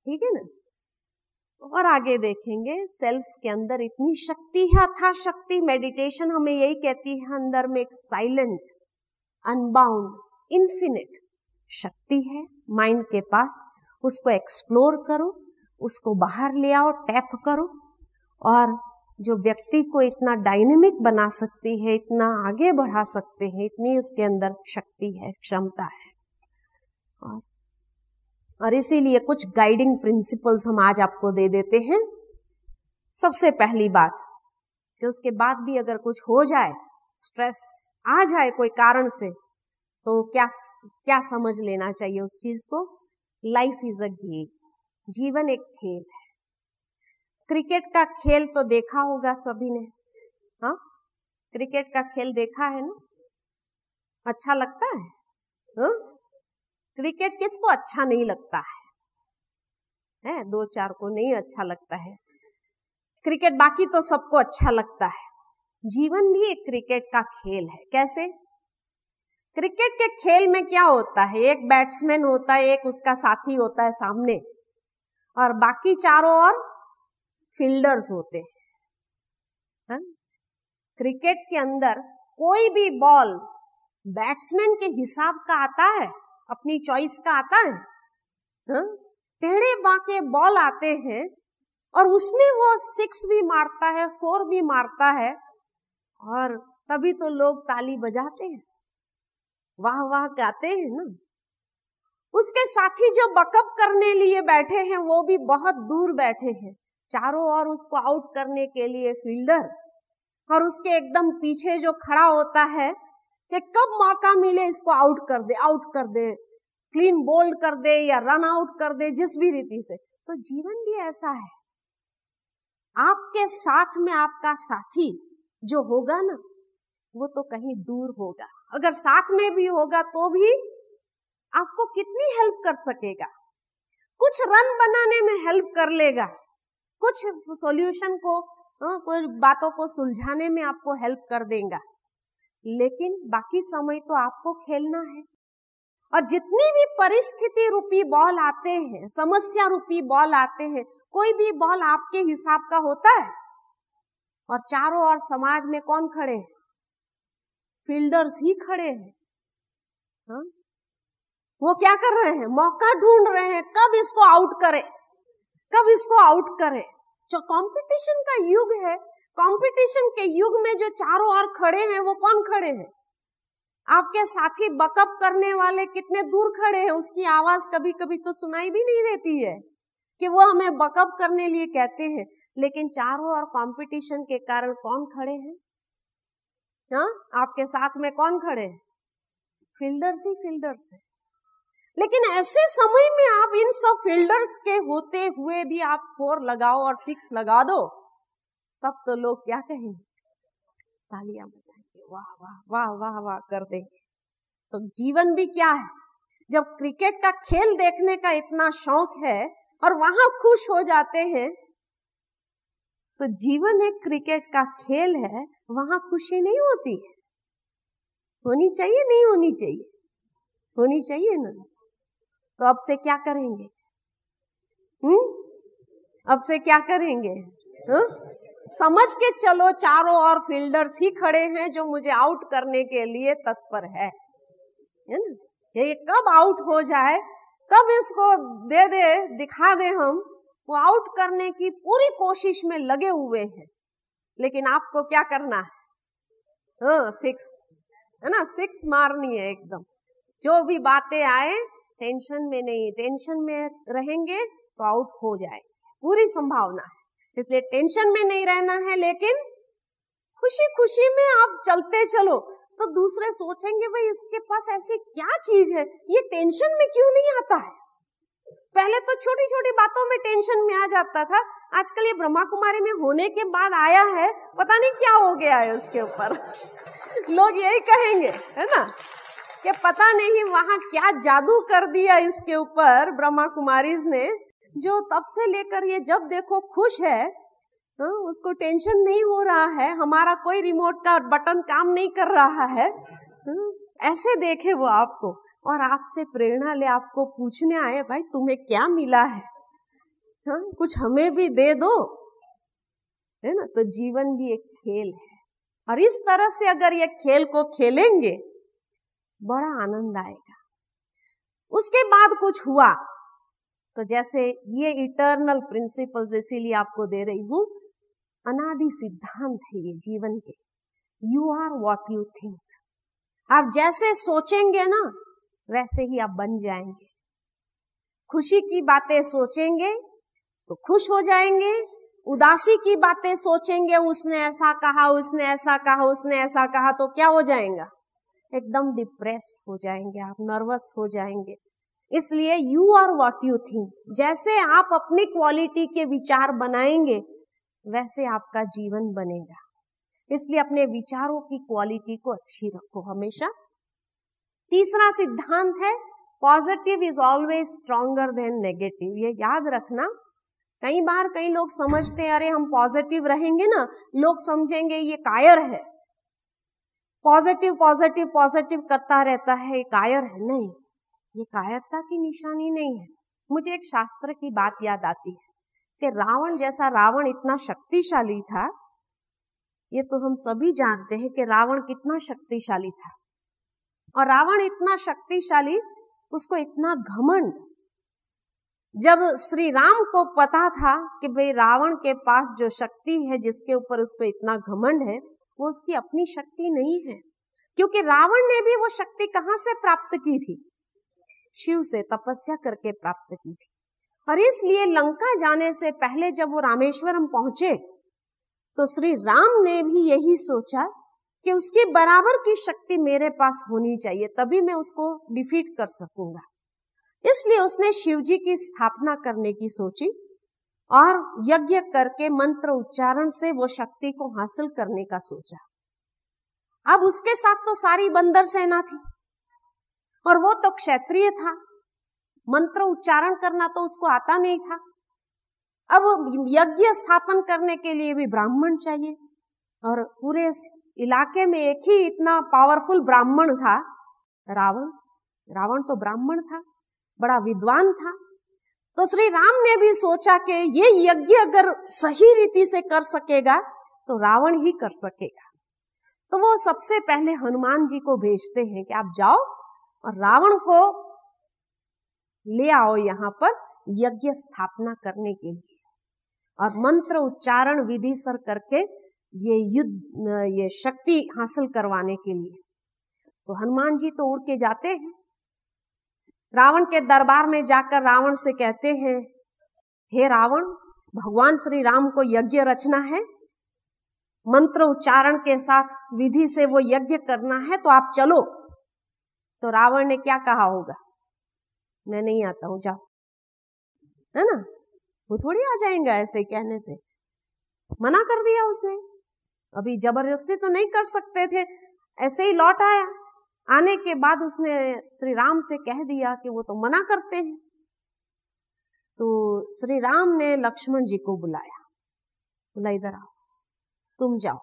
ठीक है ना। और आगे देखेंगे, सेल्फ के अंदर इतनी शक्ति है, अथाह शक्ति। मेडिटेशन हमें यही कहती है, अंदर में एक साइलेंट, अनबाउंड, इन्फिनिट शक्ति है माइंड के पास। उसको एक्सप्लोर करो, उसको बाहर ले आओ, टैप करो, और जो व्यक्ति को इतना डायनेमिक बना सकती है, इतना आगे बढ़ा सकते हैं, इतनी उसके अंदर शक्ति है, क्षमता है। और इसीलिए कुछ गाइडिंग प्रिंसिपल्स हम आज आपको दे देते हैं। सबसे पहली बात कि उसके बाद भी अगर कुछ हो जाए, स्ट्रेस आ जाए कोई कारण से, तो क्या समझ लेना चाहिए उस चीज को। लाइफ इज अ गेम, जीवन एक खेल है। क्रिकेट का खेल तो देखा होगा सभी ने, हाँ, क्रिकेट का खेल देखा है ना, अच्छा लगता है, हाँ? क्रिकेट किसको अच्छा नहीं लगता है? दो चार को नहीं अच्छा लगता है क्रिकेट, बाकी तो सबको अच्छा लगता है। जीवन भी एक क्रिकेट का खेल है। कैसे? क्रिकेट के खेल में क्या होता है, एक बैट्समैन होता है, एक उसका साथी होता है सामने, और बाकी चारों ओर फील्डर्स होते हैं। क्रिकेट के अंदर कोई भी बॉल बैट्समैन के हिसाब का आता है, अपनी चॉइस का आता है। टेढ़े बाके बॉल आते हैं और उसमें वो 6 भी मारता है, 4 भी मारता है, और तभी तो लोग ताली बजाते हैं, वाह वाह गाते हैं ना। उसके साथी जो बकअप करने लिए बैठे हैं वो भी बहुत दूर बैठे हैं, चारों ओर उसको आउट करने के लिए फील्डर, और उसके एकदम पीछे जो खड़ा होता है कि कब मौका मिले इसको आउट कर दे, क्लीन बोल्ड कर दे या रन आउट कर दे, जिस भी रीति से। तो जीवन भी ऐसा है, आपके साथ में आपका साथी जो होगा ना, वो तो कहीं दूर होगा, अगर साथ में भी होगा तो भी आपको कितनी हेल्प कर सकेगा, कुछ रन बनाने में हेल्प कर लेगा, कुछ सॉल्यूशन को, कोई बातों को सुलझाने में आपको हेल्प कर देगा, लेकिन बाकी समय तो आपको खेलना है। और जितनी भी परिस्थिति रूपी बॉल आते हैं, समस्या रूपी बॉल आते हैं, कोई भी बॉल आपके हिसाब का होता है। और चारों ओर समाज में कौन खड़े हैं? फील्डर्स ही खड़े हैं। हाँ? वो क्या कर रहे हैं? मौका ढूंढ रहे हैं, कब इसको आउट करें, कब इसको आउट करें। जो कंपटीशन का युग है, कंपटीशन के युग में जो चारों ओर खड़े हैं वो कौन खड़े हैं? आपके साथी बकअप करने वाले कितने दूर खड़े हैं, उसकी आवाज कभी कभी तो सुनाई भी नहीं देती है कि वो हमें बकअप करने लिए कहते हैं, लेकिन चारों ओर कंपटीशन के कारण कौन खड़े हैं? हाँ, आपके साथ में कौन खड़े हैं? फील्डर्स ही फील्डर्स है। लेकिन ऐसे समय में आप इन सब फील्डर्स के होते हुए भी आप 4 लगाओ और 6 लगा दो, तब तो लोग क्या कहेंगे? तालियां बजाएंगे, वाह वाह वाह वाह वाह कर देंगे। तो जीवन भी क्या है, जब क्रिकेट का खेल देखने का इतना शौक है और वहां खुश हो जाते हैं, तो जीवन एक क्रिकेट का खेल है, वहां खुशी नहीं होती है। होनी चाहिए नहीं होनी चाहिए? होनी चाहिए ना। तो अब से क्या करेंगे? अब से क्या करेंगे? समझ के चलो चारों ओर फील्डर्स ही खड़े हैं जो मुझे आउट करने के लिए तत्पर है ना। ये कब आउट हो जाए, कब इसको दे दे, दिखा दे, हम वो आउट करने की पूरी कोशिश में लगे हुए हैं। लेकिन आपको क्या करना है? हाँ, 6 है ना, 6 मारनी है एकदम। जो भी बातें आए टेंशन में नहीं, टेंशन में रहेंगे तो आउट हो जाए, पूरी संभावना है। इसलिए टेंशन में नहीं रहना है, लेकिन खुशी खुशी में आप चलते चलो। तो दूसरे सोचेंगे भाई इसके पास ऐसी क्या चीज है, ये टेंशन में क्यों नहीं आता है। पहले तो छोटी छोटी बातों में टेंशन में आ जाता था, आजकल ये ब्रह्मा कुमारी में होने के बाद आया है, पता नहीं क्या हो गया है उसके ऊपर। लोग यही कहेंगे है ना कि पता नहीं वहां क्या जादू कर दिया इसके ऊपर ब्रह्मा कुमारीज ने, जो तब से लेकर ये जब देखो खुश है। उसको टेंशन नहीं हो रहा है, हमारा कोई रिमोट का बटन काम नहीं कर रहा है। ऐसे देखे वो आपको और आपसे प्रेरणा ले आपको पूछने आए, भाई तुम्हें क्या मिला है? कुछ हमें भी दे दो, है ना। तो जीवन भी एक खेल है और इस तरह से अगर ये खेल को खेलेंगे बड़ा आनंद आएगा। उसके बाद कुछ हुआ तो जैसे ये इटर्नल प्रिंसिपल्स इसीलिए आपको दे रही हूं, अनादि सिद्धांत है ये जीवन के। You are what you think. आप जैसे सोचेंगे ना वैसे ही आप बन जाएंगे। खुशी की बातें सोचेंगे तो खुश हो जाएंगे, उदासी की बातें सोचेंगे, उसने ऐसा कहा, उसने ऐसा कहा, उसने ऐसा कहा, तो क्या हो जाएगा? एकदम डिप्रेस्ड हो जाएंगे, आप नर्वस हो जाएंगे। इसलिए you are what you think. जैसे आप अपनी क्वालिटी के विचार बनाएंगे वैसे आपका जीवन बनेगा। इसलिए अपने विचारों की क्वालिटी को अच्छी रखो हमेशा। तीसरा सिद्धांत है positive is always stronger than negative. ये याद रखना। कई बार कई लोग समझते हैं अरे हम पॉजिटिव रहेंगे ना, लोग समझेंगे ये कायर है, पॉजिटिव पॉजिटिव पॉजिटिव करता रहता है, ये कायर है। नहीं, ये कायरता की निशानी नहीं है। मुझे एक शास्त्र की बात याद आती है कि रावण जैसा रावण इतना शक्तिशाली था, ये तो हम सभी जानते हैं कि रावण कितना शक्तिशाली था। और रावण इतना शक्तिशाली, उसको इतना घमंड। जब श्री राम को पता था कि भाई रावण के पास जो शक्ति है जिसके ऊपर उसको इतना घमंड है वो उसकी अपनी शक्ति नहीं है, क्योंकि रावण ने भी वो शक्ति कहां से प्राप्त की थी? शिव से तपस्या करके प्राप्त की थी। और इसलिए लंका जाने से पहले जब वो रामेश्वरम पहुंचे तो श्री राम ने भी यही सोचा कि उसके बराबर की शक्ति मेरे पास होनी चाहिए, तभी मैं उसको डिफीट कर सकूंगा। इसलिए उसने शिव जी की स्थापना करने की सोची और यज्ञ करके मंत्र उच्चारण से वो शक्ति को हासिल करने का सोचा। अब उसके साथ तो सारी बंदर सेना थी और वो तो क्षत्रिय था, मंत्र उच्चारण करना तो उसको आता नहीं था। अब यज्ञ स्थापन करने के लिए भी ब्राह्मण चाहिए और पूरे इलाके में एक ही इतना पावरफुल ब्राह्मण था, रावण। रावण तो ब्राह्मण था, बड़ा विद्वान था। तो श्री राम ने भी सोचा कि ये यज्ञ अगर सही रीति से कर सकेगा तो रावण ही कर सकेगा। तो वो सबसे पहले हनुमान जी को भेजते हैं कि आप जाओ और रावण को ले आओ यहाँ पर यज्ञ स्थापना करने के लिए, और मंत्र उच्चारण विधि सर करके ये युद्ध, ये शक्ति हासिल करवाने के लिए। तो हनुमान जी तो उड़ के जाते हैं, रावण के दरबार में जाकर रावण से कहते हैं, हे रावण, भगवान श्री राम को यज्ञ रचना है, मंत्र उच्चारण के साथ विधि से वो यज्ञ करना है, तो आप चलो। तो रावण ने क्या कहा होगा, मैं नहीं आता हूं, जाओ, है ना। वो थोड़ी आ जाएंगे ऐसे कहने से, मना कर दिया उसने। अभी जबरदस्ती तो नहीं कर सकते थे, ऐसे ही लौट आया। आने के बाद उसने श्री राम से कह दिया कि वो तो मना करते हैं। तो श्री राम ने लक्ष्मण जी को बुलाया, बोला इधर आओ, तुम जाओ,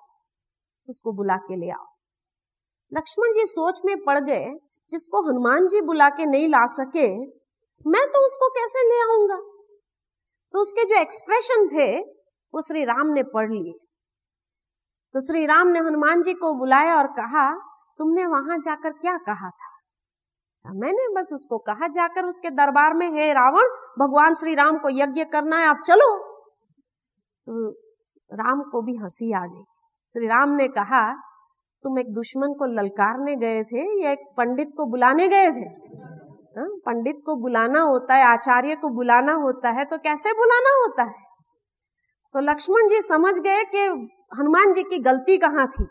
उसको बुला के ले आओ। लक्ष्मण जी सोच में पड़ गए, जिसको हनुमान जी बुला के नहीं ला सके, मैं तो उसको कैसे ले आऊंगा। तो उसके जो एक्सप्रेशन थे वो श्री राम ने पढ़ लिए। तो श्री राम ने हनुमान जी को बुलाया और कहा, तुमने वहां जाकर क्या कहा था। मैंने बस उसको कहा जाकर उसके दरबार में, हे रावण, भगवान श्री राम को यज्ञ करना है, आप चलो। तो राम को भी हंसी आ गई। श्री राम ने कहा, तुम एक दुश्मन को ललकारने गए थे या एक पंडित को बुलाने गए थे। पंडित को बुलाना होता है, आचार्य को बुलाना होता है, तो कैसे बुलाना होता है। तो लक्ष्मण जी समझ गए कि हनुमान जी की गलती कहाँ थी।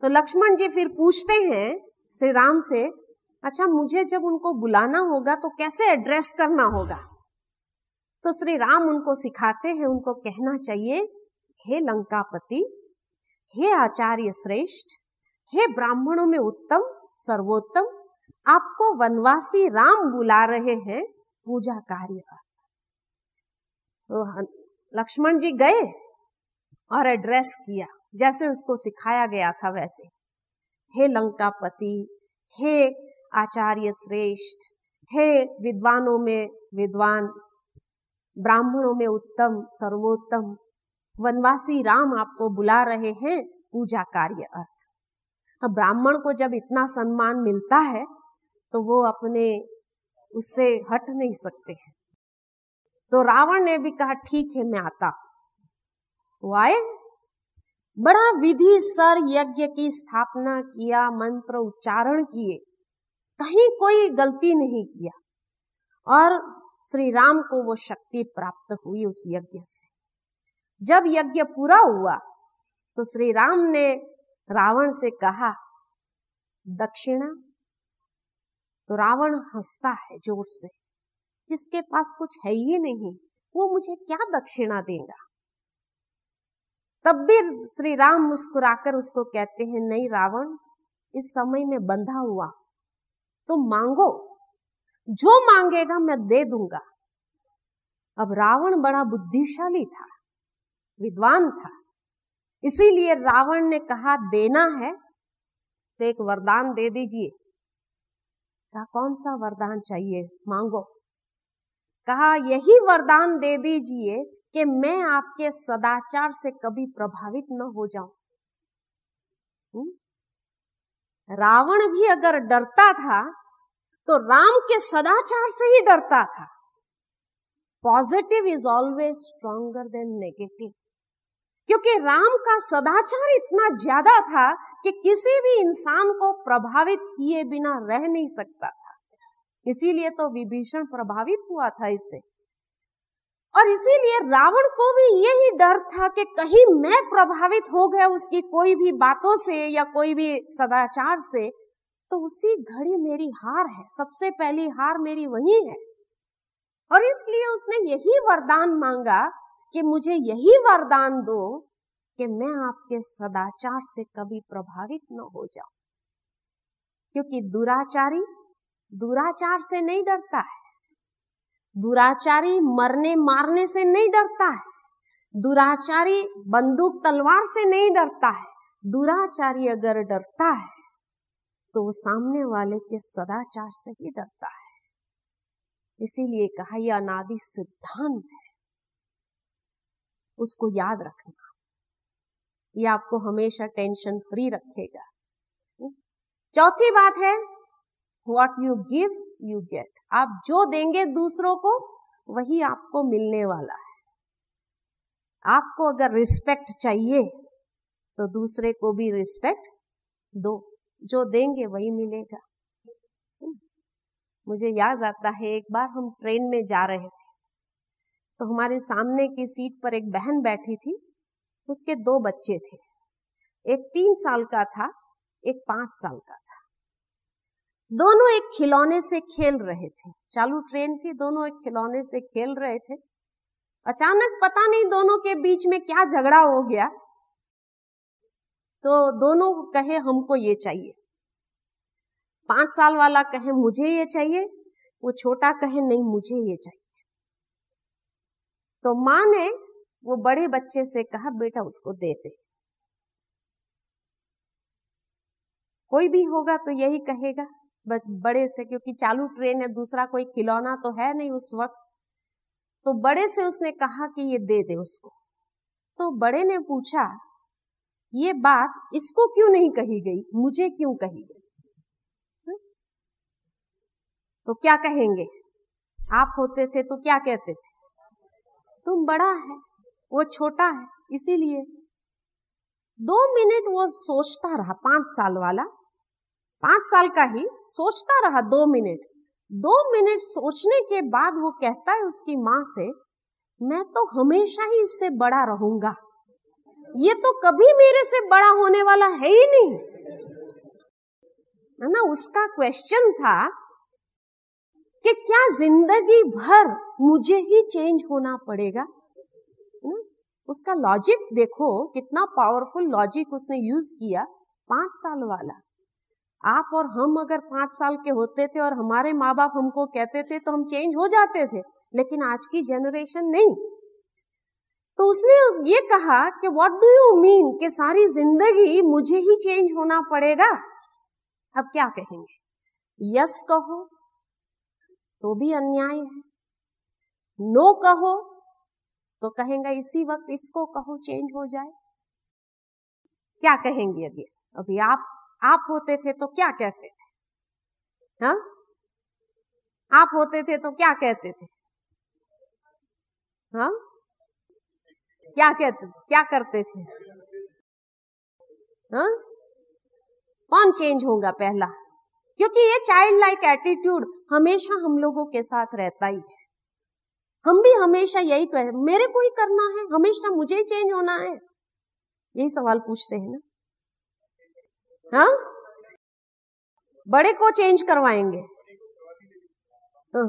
तो लक्ष्मण जी फिर पूछते हैं श्री राम से, अच्छा मुझे जब उनको बुलाना होगा तो कैसे एड्रेस करना होगा। तो श्री राम उनको सिखाते हैं, उनको कहना चाहिए, हे लंकापति, हे आचार्य श्रेष्ठ, हे ब्राह्मणों में उत्तम सर्वोत्तम, आपको वनवासी राम बुला रहे हैं पूजा कार्य अर्थ। तो लक्ष्मण जी गए और एड्रेस किया जैसे उसको सिखाया गया था वैसे, हे लंकापति, हे आचार्य श्रेष्ठ, हे विद्वानों में विद्वान, ब्राह्मणों में उत्तम सर्वोत्तम, वनवासी राम आपको बुला रहे हैं पूजा कार्य अर्थ। अब ब्राह्मण को जब इतना सम्मान मिलता है तो वो अपने उससे हट नहीं सकते हैं। तो रावण ने भी कहा, ठीक है मैं आता। वो आए, बड़ा विधि सर यज्ञ की स्थापना किया, मंत्र उच्चारण किए, कहीं कोई गलती नहीं किया, और श्री राम को वो शक्ति प्राप्त हुई उस यज्ञ से। जब यज्ञ पूरा हुआ तो श्री राम ने रावण से कहा, दक्षिणा। तो रावण हंसता है जोर से, जिसके पास कुछ है ही नहीं वो मुझे क्या दक्षिणा देगा। तब भी श्री राम मुस्कुराकर उसको कहते हैं, नहीं रावण, इस समय में बंधा हुआ, तो मांगो, जो मांगेगा मैं दे दूंगा। अब रावण बड़ा बुद्धिशाली था, विद्वान था, इसीलिए रावण ने कहा, देना है तो एक वरदान दे दीजिए। कहा, कौन सा वरदान चाहिए, मांगो। कहा, यही वरदान दे दीजिए कि मैं आपके सदाचार से कभी प्रभावित न हो जाऊं। रावण भी अगर डरता था तो राम के सदाचार से ही डरता था। Positive is always stronger than negative, क्योंकि राम का सदाचार इतना ज्यादा था कि किसी भी इंसान को प्रभावित किए बिना रह नहीं सकता था। इसीलिए तो विभीषण प्रभावित हुआ था इससे। और इसीलिए रावण को भी यही डर था कि कहीं मैं प्रभावित हो गया उसकी कोई भी बातों से या कोई भी सदाचार से, तो उसी घड़ी मेरी हार है, सबसे पहली हार मेरी वही है। और इसलिए उसने यही वरदान मांगा कि मुझे यही वरदान दो कि मैं आपके सदाचार से कभी प्रभावित न हो जाऊं। क्योंकि दुराचारी दुराचार से नहीं डरता है, दुराचारी मरने मारने से नहीं डरता है, दुराचारी बंदूक तलवार से नहीं डरता है। दुराचारी अगर डरता है तो वो सामने वाले के सदाचार से ही डरता है। इसीलिए कहा, यह अनादि सिद्धांत है, उसको याद रखना, ये आपको हमेशा टेंशन फ्री रखेगा। चौथी बात है, what you give you get. आप जो देंगे दूसरों को वही आपको मिलने वाला है। आपको अगर रिस्पेक्ट चाहिए तो दूसरे को भी रिस्पेक्ट दो, जो देंगे वही मिलेगा। मुझे याद आता है एक बार हम ट्रेन में जा रहे थे, तो हमारे सामने की सीट पर एक बहन बैठी थी, उसके 2 बच्चे थे, एक 3 साल का था, एक 5 साल का था। दोनों एक खिलौने से खेल रहे थे, चालू ट्रेन थी, दोनों एक खिलौने से खेल रहे थे। अचानक पता नहीं दोनों के बीच में क्या झगड़ा हो गया, तो दोनों कहे हमको ये चाहिए। 5 साल वाला कहे मुझे ये चाहिए, वो छोटा कहे नहीं मुझे ये चाहिए। तो माँ ने वो बड़े बच्चे से कहा बेटा उसको दे दे। कोई भी होगा तो यही कहेगा बड़े से, क्योंकि चालू ट्रेन है, दूसरा कोई खिलौना तो है नहीं उस वक्त। तो बड़े से उसने कहा कि ये दे दे उसको। तो बड़े ने पूछा ये बात इसको क्यों नहीं कही गई, मुझे क्यों कही गई? तो क्या कहेंगे? आप होते थे तो क्या कहते थे? तुम बड़ा है, वो छोटा है, इसीलिए। 2 मिनट वो सोचता रहा, 5 साल वाला, 5 साल का ही सोचता रहा 2 मिनट। 2 मिनट सोचने के बाद वो कहता है उसकी माँ से, मैं तो हमेशा ही इससे बड़ा रहूंगा, ये तो कभी मेरे से बड़ा होने वाला है ही नहीं, है ना। उसका क्वेश्चन था कि क्या जिंदगी भर मुझे ही चेंज होना पड़ेगा? उसका लॉजिक देखो, कितना पावरफुल लॉजिक उसने यूज किया। 5 साल वाला, आप और हम अगर 5 साल के होते थे और हमारे माँ बाप हमको कहते थे तो हम चेंज हो जाते थे, लेकिन आज की जनरेशन नहीं। तो उसने ये कहा कि व्हाट डू यू मीन कि सारी जिंदगी मुझे ही चेंज होना पड़ेगा? अब क्या कहेंगे? यस कहो तो भी अन्याय है, नो कहो तो कहेंगे इसी वक्त इसको कहो चेंज हो जाए। क्या कहेंगे? अभी आप होते थे तो क्या कहते थे? हाँ, आप होते थे तो क्या कहते थे? हाँ, क्या कहते, क्या करते थे? हाँ, कौन चेंज होगा पहला? क्योंकि ये चाइल्ड लाइक एटीट्यूड हमेशा हम लोगों के साथ रहता ही है। हम भी हमेशा यही कहे, मेरे को ही करना है, हमेशा मुझे ही चेंज होना है, यही सवाल पूछते हैं ना। हाँ, बड़े को चेंज करवाएंगे। हाँ,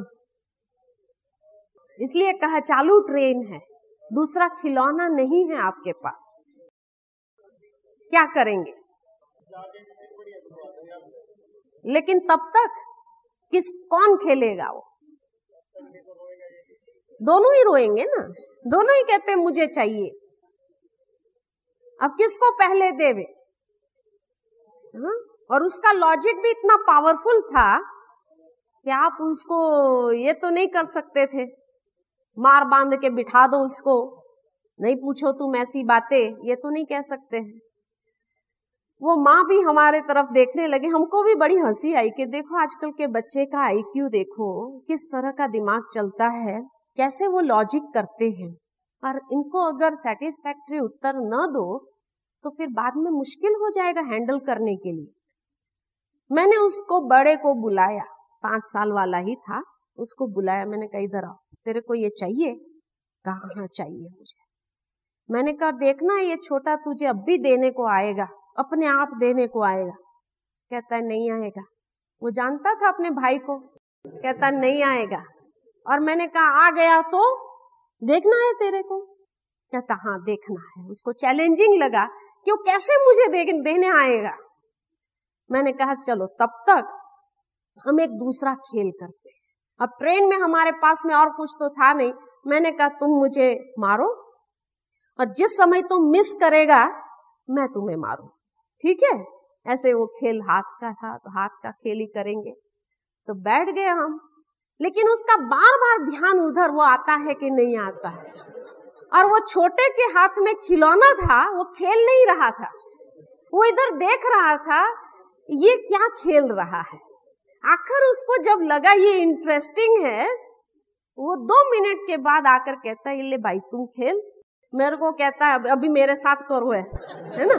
इसलिए कहा चालू ट्रेन है, दूसरा खिलौना नहीं है आपके पास। क्या करेंगे? लेकिन तब तक कौन खेलेगा? वो दोनों ही रोएंगे ना, दोनों ही कहते मुझे चाहिए। अब किसको पहले देवे? हाँ? और उसका लॉजिक भी इतना पावरफुल था कि आप उसको ये तो नहीं कर सकते थे, मार बांध के बिठा दो उसको, नहीं पूछो तुम ऐसी बातें, ये तो नहीं कह सकते हैं। वो माँ भी हमारे तरफ देखने लगे, हमको भी बड़ी हंसी आई कि देखो आजकल के बच्चे का आईक्यू देखो, किस तरह का दिमाग चलता है, कैसे वो लॉजिक करते हैं, और इनको अगर सेटिस्फैक्टरी उत्तर न दो तो फिर बाद में मुश्किल हो जाएगा हैंडल करने के लिए। मैंने उसको बड़े को बुलाया, 5 साल वाला ही था, उसको बुलाया, मैंने कहा इधर आओ, तेरे को ये चाहिए? कहा हाँ चाहिए मुझे। मैंने कहा देखना ये छोटा तुझे अब भी देने को आएगा, अपने आप देने को आएगा। कहता है नहीं आएगा। वो जानता था अपने भाई को, कहता नहीं आएगा। और मैंने कहा आ गया तो देखना है तेरे को? कहता हाँ देखना है। उसको चैलेंजिंग लगा कि वो कैसे मुझे देने आएगा। मैंने कहा चलो तब तक हम एक दूसरा खेल करते हैं। अब ट्रेन में हमारे पास में और कुछ तो था नहीं। मैंने कहा तुम मुझे मारो और जिस समय तुम मिस करेगा मैं तुम्हें मारूं, ठीक है? ऐसे वो खेल हाथ का था तो हाथ का खेल ही करेंगे। तो बैठ गए हम, लेकिन उसका बार बार ध्यान उधर वो आता है कि नहीं आता है, और वो छोटे के हाथ में खिलौना था, वो खेल नहीं रहा था, वो इधर देख रहा था ये क्या खेल रहा है। आखिर उसको जब लगा ये इंटरेस्टिंग है, वो 2 मिनट के बाद आकर कहता है ले भाई तुम खेल, मेरे को कहता है अभी मेरे साथ करो ऐसा, है ना।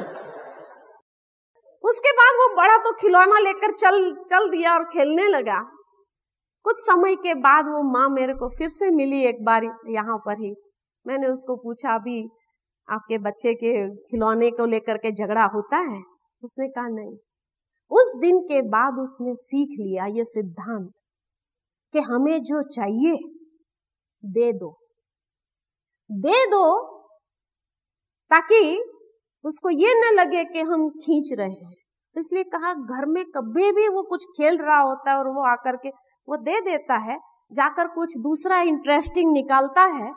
उसके बाद वो बड़ा तो खिलौना लेकर चल दिया और खेलने लगा। कुछ समय के बाद वो माँ मेरे को फिर से मिली एक बार यहाँ पर ही। मैंने उसको पूछा अभी आपके बच्चे के खिलौने को लेकर के झगड़ा होता है? उसने कहा नहीं। उस दिन के बाद उसने सीख लिया ये सिद्धांत कि हमें जो चाहिए दे दो ताकि उसको ये न लगे कि हम खींच रहे हैं। इसलिए कहा घर में कभी भी वो कुछ खेल रहा होता है और वो आकर के वो दे देता है, जाकर कुछ दूसरा इंटरेस्टिंग निकालता है,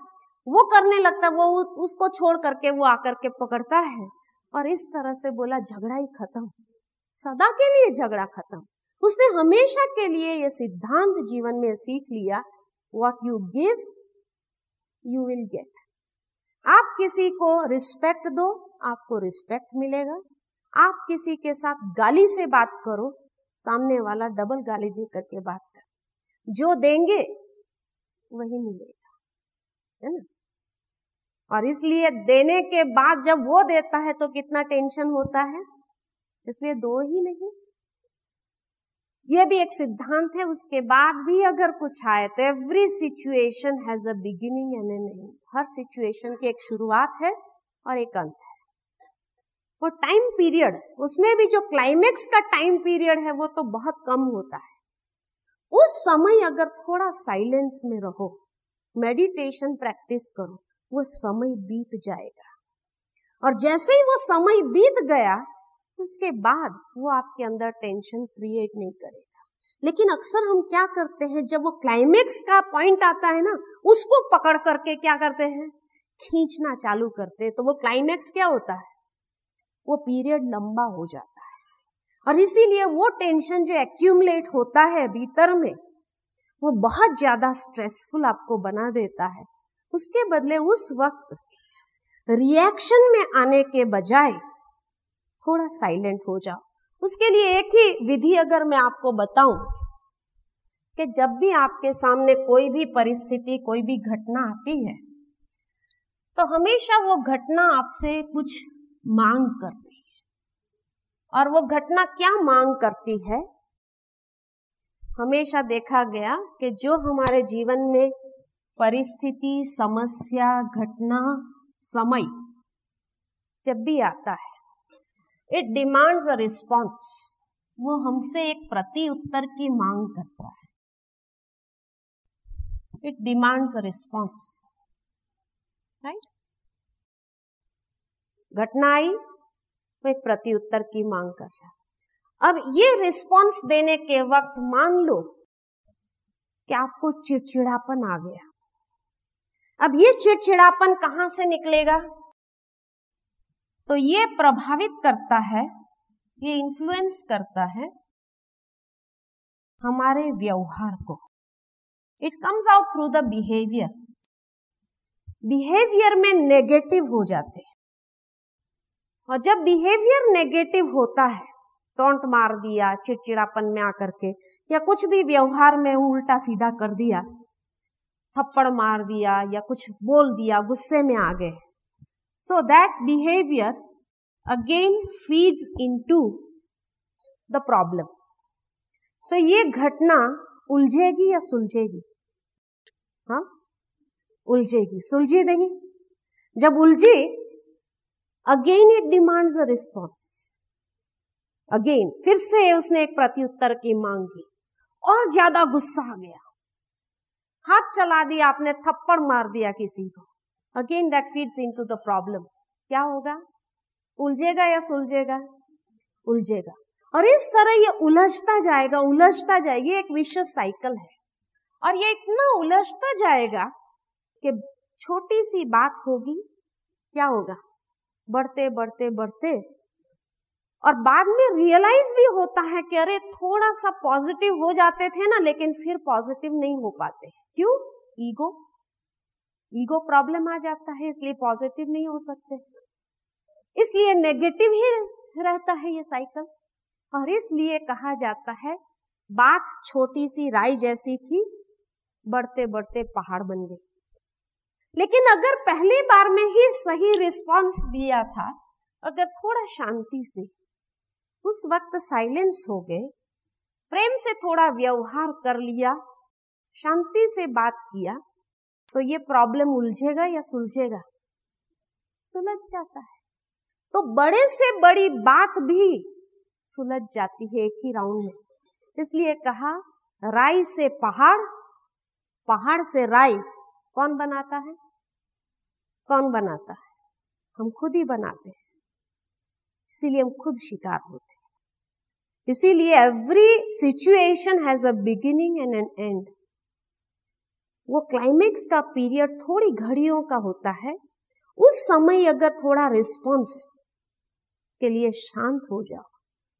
वो करने लगता है, वो उसको छोड़ करके वो आकर के पकड़ता है। और इस तरह से बोला झगड़ा ही खत्म, सदा के लिए झगड़ा खत्म। उसने हमेशा के लिए ये सिद्धांत जीवन में सीख लिया, what you give you will get. आप किसी को रिस्पेक्ट दो, आपको रिस्पेक्ट मिलेगा। आप किसी के साथ गाली से बात करो, सामने वाला डबल गाली दे करके बात कर, जो देंगे वही मिलेगा, है ना। और इसलिए देने के बाद जब वो देता है तो कितना टेंशन होता है, इसलिए दो ही नहीं। ये भी एक सिद्धांत है। उसके बाद भी अगर कुछ आए तो every situation has a beginning and an end. हर सिचुएशन की एक शुरुआत है और एक अंत है। वो टाइम पीरियड, उसमें भी जो क्लाइमेक्स का टाइम पीरियड है वो तो बहुत कम होता है। उस समय अगर थोड़ा साइलेंस में रहो, मेडिटेशन प्रैक्टिस करो, वो समय बीत जाएगा। और जैसे ही वो समय बीत गया उसके बाद वो आपके अंदर टेंशन क्रिएट नहीं करेगा। लेकिन अक्सर हम क्या करते हैं, जब वो क्लाइमेक्स का पॉइंट आता है ना, उसको पकड़ करके क्या करते हैं, खींचना चालू करते हैं। तो वो क्लाइमेक्स क्या होता है, वो पीरियड लंबा हो जाता है। और इसीलिए वो टेंशन जो एक्यूमुलेट होता है भीतर में, वो बहुत ज्यादा स्ट्रेसफुल आपको बना देता है। उसके बदले उस वक्त रिएक्शन में आने के बजाय थोड़ा साइलेंट हो जाओ। उसके लिए एक ही विधि अगर मैं आपको बताऊं कि जब भी आपके सामने कोई भी परिस्थिति, कोई भी घटना आती है, तो हमेशा वो घटना आपसे कुछ मांग करती है। और वो घटना क्या मांग करती है, हमेशा देखा गया कि जो हमारे जीवन में परिस्थिति, समस्या, घटना, समय जब भी आता है, इट डिमांड्स अ रिस्पॉन्स। वो हमसे एक प्रति उत्तर की मांग करता है। It demands a response, right. घटना आई तो एक प्रति उत्तर की मांग करता है। अब ये रिस्पॉन्स देने के वक्त मान लो कि आपको चिड़चिड़ापन आ गया। अब ये चिड़चिड़ापन कहां से निकलेगा, तो ये प्रभावित करता है, ये इन्फ्लुएंस करता है हमारे व्यवहार को। It comes out through the behaviour. Behaviour में नेगेटिव हो जाते हैं। और जब बिहेवियर नेगेटिव होता है, टोंट मार दिया चिड़चिड़ापन में आकर के, या कुछ भी व्यवहार में उल्टा सीधा कर दिया, थप्पड़ मार दिया या कुछ बोल दिया, गुस्से में आ गए, so that behavior again feeds into the problem। तो ये घटना उलझेगी या सुलझेगी? हाँ, उलझेगी, सुलझी नहीं। जब उलझी, again it demands a response. Again फिर से उसने एक प्रत्युत्तर की मांग की, और ज्यादा गुस्सा आ गया, हाथ चला दिया आपने, थप्पड़ मार दिया किसी को। Again that feeds into the problem. क्या होगा, उलझेगा या सुलझेगा? उलझेगा। और इस तरह ये उलझता जाएगा, उलझता जाएगा। ये एक विशियस साइकिल है। और ये इतना उलझता जाएगा कि छोटी सी बात होगी, क्या होगा, बढ़ते बढ़ते बढ़ते, और बाद में रियलाइज भी होता है कि अरे थोड़ा सा पॉजिटिव हो जाते थे ना, लेकिन फिर पॉजिटिव नहीं हो पाते। क्यों? ईगो प्रॉब्लम आ जाता है, इसलिए पॉजिटिव नहीं हो सकते, इसलिए नेगेटिव ही रहता है ये साइकिल। और इसलिए कहा जाता है बात छोटी सी राई जैसी थी, बढ़ते बढ़ते पहाड़ बन गई। लेकिन अगर पहली बार में ही सही रिस्पांस दिया था, अगर थोड़ा शांति से उस वक्त साइलेंस हो गए, प्रेम से थोड़ा व्यवहार कर लिया, शांति से बात किया, तो ये प्रॉब्लम उलझेगा या सुलझेगा? सुलझ जाता है। तो बड़े से बड़ी बात भी सुलझ जाती है एक ही राउंड में। इसलिए कहा राई से पहाड़, पहाड़ से राई कौन बनाता है? कौन बनाता है? हम खुद ही बनाते हैं। इसीलिए हम खुद शिकार होते हैं। इसीलिए every situation has a beginning and an end. वो क्लाइमेक्स का पीरियड थोड़ी घड़ियों का होता है। उस समय अगर थोड़ा रिस्पॉन्स के लिए शांत हो जाओ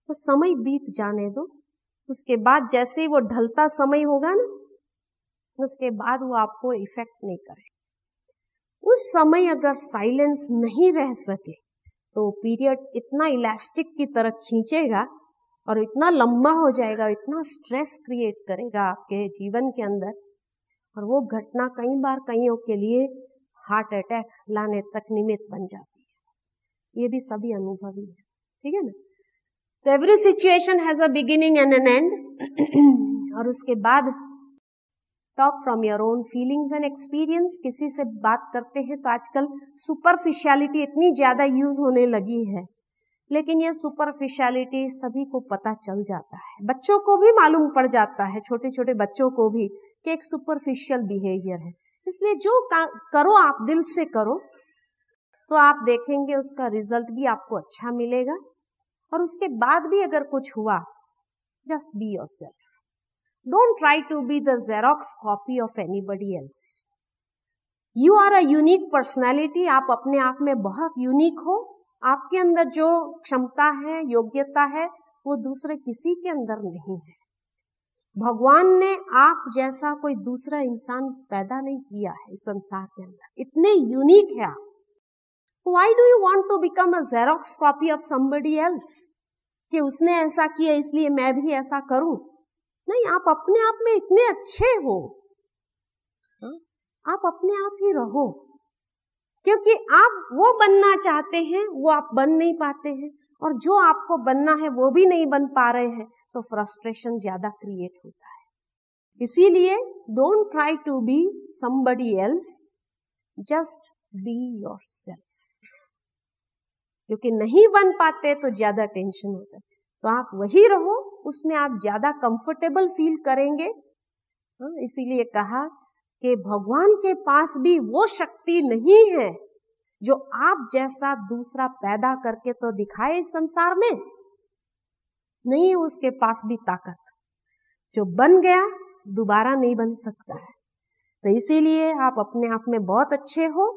तो समय बीत जाने दो। उसके बाद जैसे ही वो ढलता समय होगा ना, उसके बाद वो आपको इफेक्ट नहीं करे। उस समय अगर साइलेंस नहीं रह सके तो पीरियड इतना इलास्टिक की तरह खींचेगा और इतना लंबा हो जाएगा, इतना स्ट्रेस क्रिएट करेगा आपके जीवन के अंदर, और वो घटना कई बार कईयों के लिए हार्ट अटैक लाने तक निमित्त बन जाती है। ये भी सभी अनुभवी है, ठीक है ना। तो every situation has a beginning and an end. और उसके बाद talk from your own feelings and experience. किसी से बात करते हैं तो आजकल सुपरफिशियलिटी इतनी ज्यादा यूज होने लगी है, लेकिन ये सुपरफिशियलिटी सभी को पता चल जाता है। बच्चों को भी मालूम पड़ जाता है, छोटे छोटे बच्चों को भी, कि एक सुपरफिशियल बिहेवियर है। इसलिए जो करो आप दिल से करो, तो आप देखेंगे उसका रिजल्ट भी आपको अच्छा मिलेगा। और उसके बाद भी अगर कुछ हुआ, just be yourself. Don't try to be the xerox copy of anybody else. You are a unique personality. आप अपने आप में बहुत यूनिक हो। आपके अंदर जो क्षमता है, योग्यता है, वो दूसरे किसी के अंदर नहीं है। भगवान ने आप जैसा कोई दूसरा इंसान पैदा नहीं किया है इस संसार के अंदर। इतने यूनिक है आप। Why do you want to become a Xerox copy of somebody else? कि उसने ऐसा किया इसलिए मैं भी ऐसा करूं? नहीं, आप अपने आप में इतने अच्छे हो, आप अपने आप ही रहो। क्योंकि आप वो बनना चाहते हैं, वो आप बन नहीं पाते हैं, और जो आपको बनना है वो भी नहीं बन पा रहे हैं, तो फ्रस्ट्रेशन ज्यादा क्रिएट होता है। इसीलिए don't try to be somebody else, just be yourself. क्योंकि नहीं बन पाते तो ज्यादा टेंशन होता है। तो आप वही रहो, उसमें आप ज्यादा कंफर्टेबल फील करेंगे। इसीलिए कहा कि भगवान के पास भी वो शक्ति नहीं है जो आप जैसा दूसरा पैदा करके तो दिखाए इस संसार में। नहीं है उसके पास भी ताकत। जो बन गया दोबारा नहीं बन सकता है। तो इसीलिए आप अपने आप में बहुत अच्छे हो,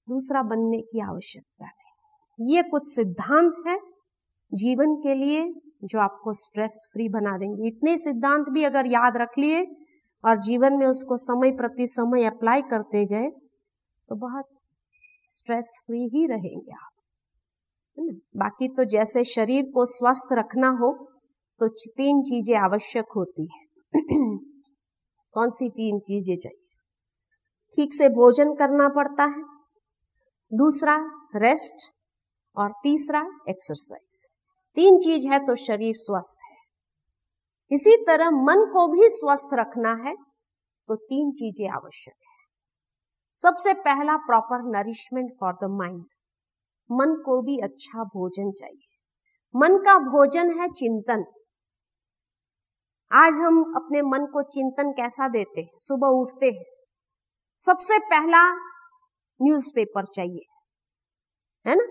दूसरा बनने की आवश्यकता नहीं। ये कुछ सिद्धांत है जीवन के लिए जो आपको स्ट्रेस फ्री बना देंगे। इतने सिद्धांत भी अगर याद रख लिए और जीवन में उसको समय प्रति समय अप्लाई करते गए तो बहुत स्ट्रेस फ्री ही रहेंगे आप, है ना। बाकी तो जैसे शरीर को स्वस्थ रखना हो तो 3 चीजें आवश्यक होती है। कौन सी 3 चीजें चाहिए? ठीक से भोजन करना पड़ता है, दूसरा रेस्ट, और तीसरा एक्सरसाइज। 3 चीज है तो शरीर स्वस्थ है। इसी तरह मन को भी स्वस्थ रखना है तो 3 चीजें आवश्यक है। सबसे पहला proper nourishment for the mind. मन को भी अच्छा भोजन चाहिए। मन का भोजन है चिंतन। आज हम अपने मन को चिंतन कैसा देते हैं? सुबह उठते हैं, सबसे पहला न्यूज़पेपर चाहिए, है ना।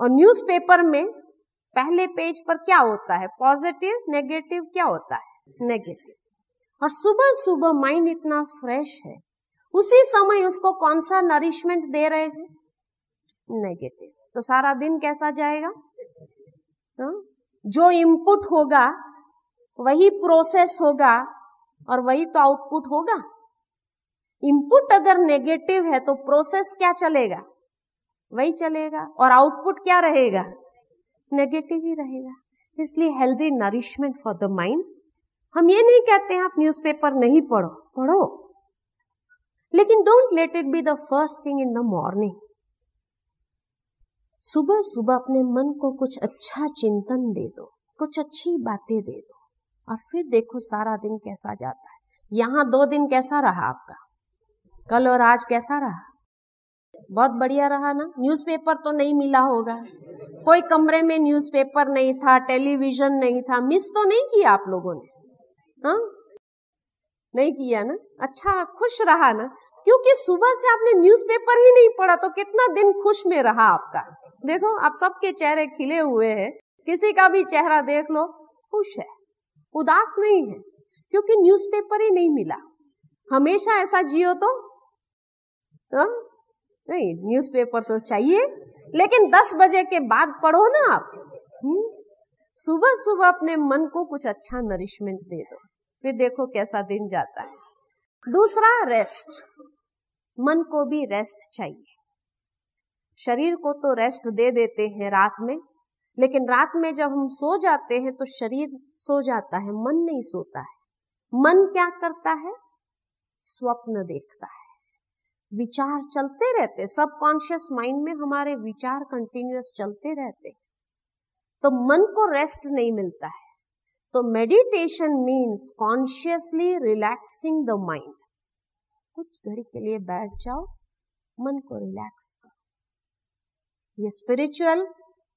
और न्यूज़पेपर में पहले पेज पर क्या होता है? Positive, negative. क्या होता है? नेगेटिव। और सुबह सुबह माइंड इतना फ्रेश है, उसी समय उसको कौन सा नरिशमेंट दे रहे हैं? नेगेटिव। तो सारा दिन कैसा जाएगा? जो इनपुट होगा वही प्रोसेस होगा और वही तो आउटपुट होगा। इनपुट अगर नेगेटिव है तो प्रोसेस क्या चलेगा? वही चलेगा, और आउटपुट क्या रहेगा? नेगेटिव ही रहेगा। इसलिए healthy nourishment for the mind. हम ये नहीं कहते हैं आप न्यूज़पेपर नहीं पढ़ो, पढ़ो, लेकिन don't let it be the first thing in the morning. सुबह सुबह अपने मन को कुछ अच्छा चिंतन दे दो, कुछ अच्छी बातें दे दो, और फिर देखो सारा दिन कैसा जाता है। यहाँ 2 दिन कैसा रहा आपका, कल और आज कैसा रहा? बहुत बढ़िया रहा ना। न्यूज़पेपर तो नहीं मिला होगा, कोई कमरे में न्यूज़पेपर नहीं था, टेलीविजन नहीं था, मिस तो नहीं किया आप लोगों ने? हाँ, नहीं किया ना? अच्छा, खुश रहा ना? क्योंकि सुबह से आपने न्यूज़पेपर ही नहीं पढ़ा, तो कितना दिन खुश में रहा आपका। देखो आप सबके चेहरे खिले हुए हैं, किसी का भी चेहरा देख लो खुश है, उदास नहीं है, क्योंकि न्यूज़पेपर ही नहीं मिला। हमेशा ऐसा जियो तो नहीं, न्यूज़पेपर तो चाहिए, लेकिन 10 बजे के बाद पढ़ो ना आप। सुबह सुबह अपने मन को कुछ अच्छा नरिशमेंट दे दो, फिर देखो कैसा दिन जाता है। दूसरा, रेस्ट। मन को भी रेस्ट चाहिए। शरीर को तो रेस्ट दे देते हैं रात में, लेकिन रात में जब हम सो जाते हैं तो शरीर सो जाता है, मन नहीं सोता है। मन क्या करता है? स्वप्न देखता है, विचार चलते रहते, सबकॉन्शियस माइंड में हमारे विचार कंटिन्यूअस चलते रहते, तो मन को रेस्ट नहीं मिलता है। तो meditation means consciously relaxing the mind. कुछ घड़ी के लिए बैठ जाओ, मन को रिलैक्स करो। ये स्पिरिचुअल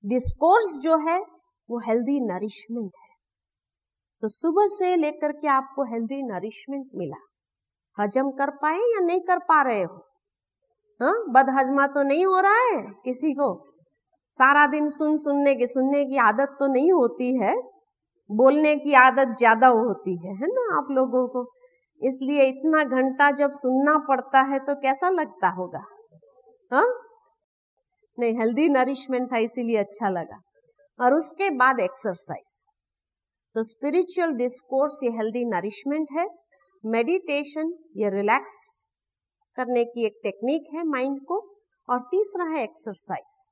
डिस्कोर्स जो है वो हेल्दी नरिशमेंट है। तो सुबह से लेकर के आपको हेल्दी नरिशमेंट मिला। हजम कर पाए या नहीं कर पा रहे हो? हाँ, बदहजमा तो नहीं हो रहा है किसी को? सारा दिन सुनने की आदत तो नहीं होती है, बोलने की आदत ज्यादा होती है ना आप लोगों को। इसलिए इतना घंटा जब सुनना पड़ता है तो कैसा लगता होगा? हाँ, नहीं, हेल्दी नरिशमेंट था इसीलिए अच्छा लगा। और उसके बाद एक्सरसाइज। तो स्पिरिचुअल डिस्कोर्स ये हेल्दी नरिशमेंट है, मेडिटेशन ये रिलैक्स करने की एक टेक्निक है माइंड को, और तीसरा है एक्सरसाइज।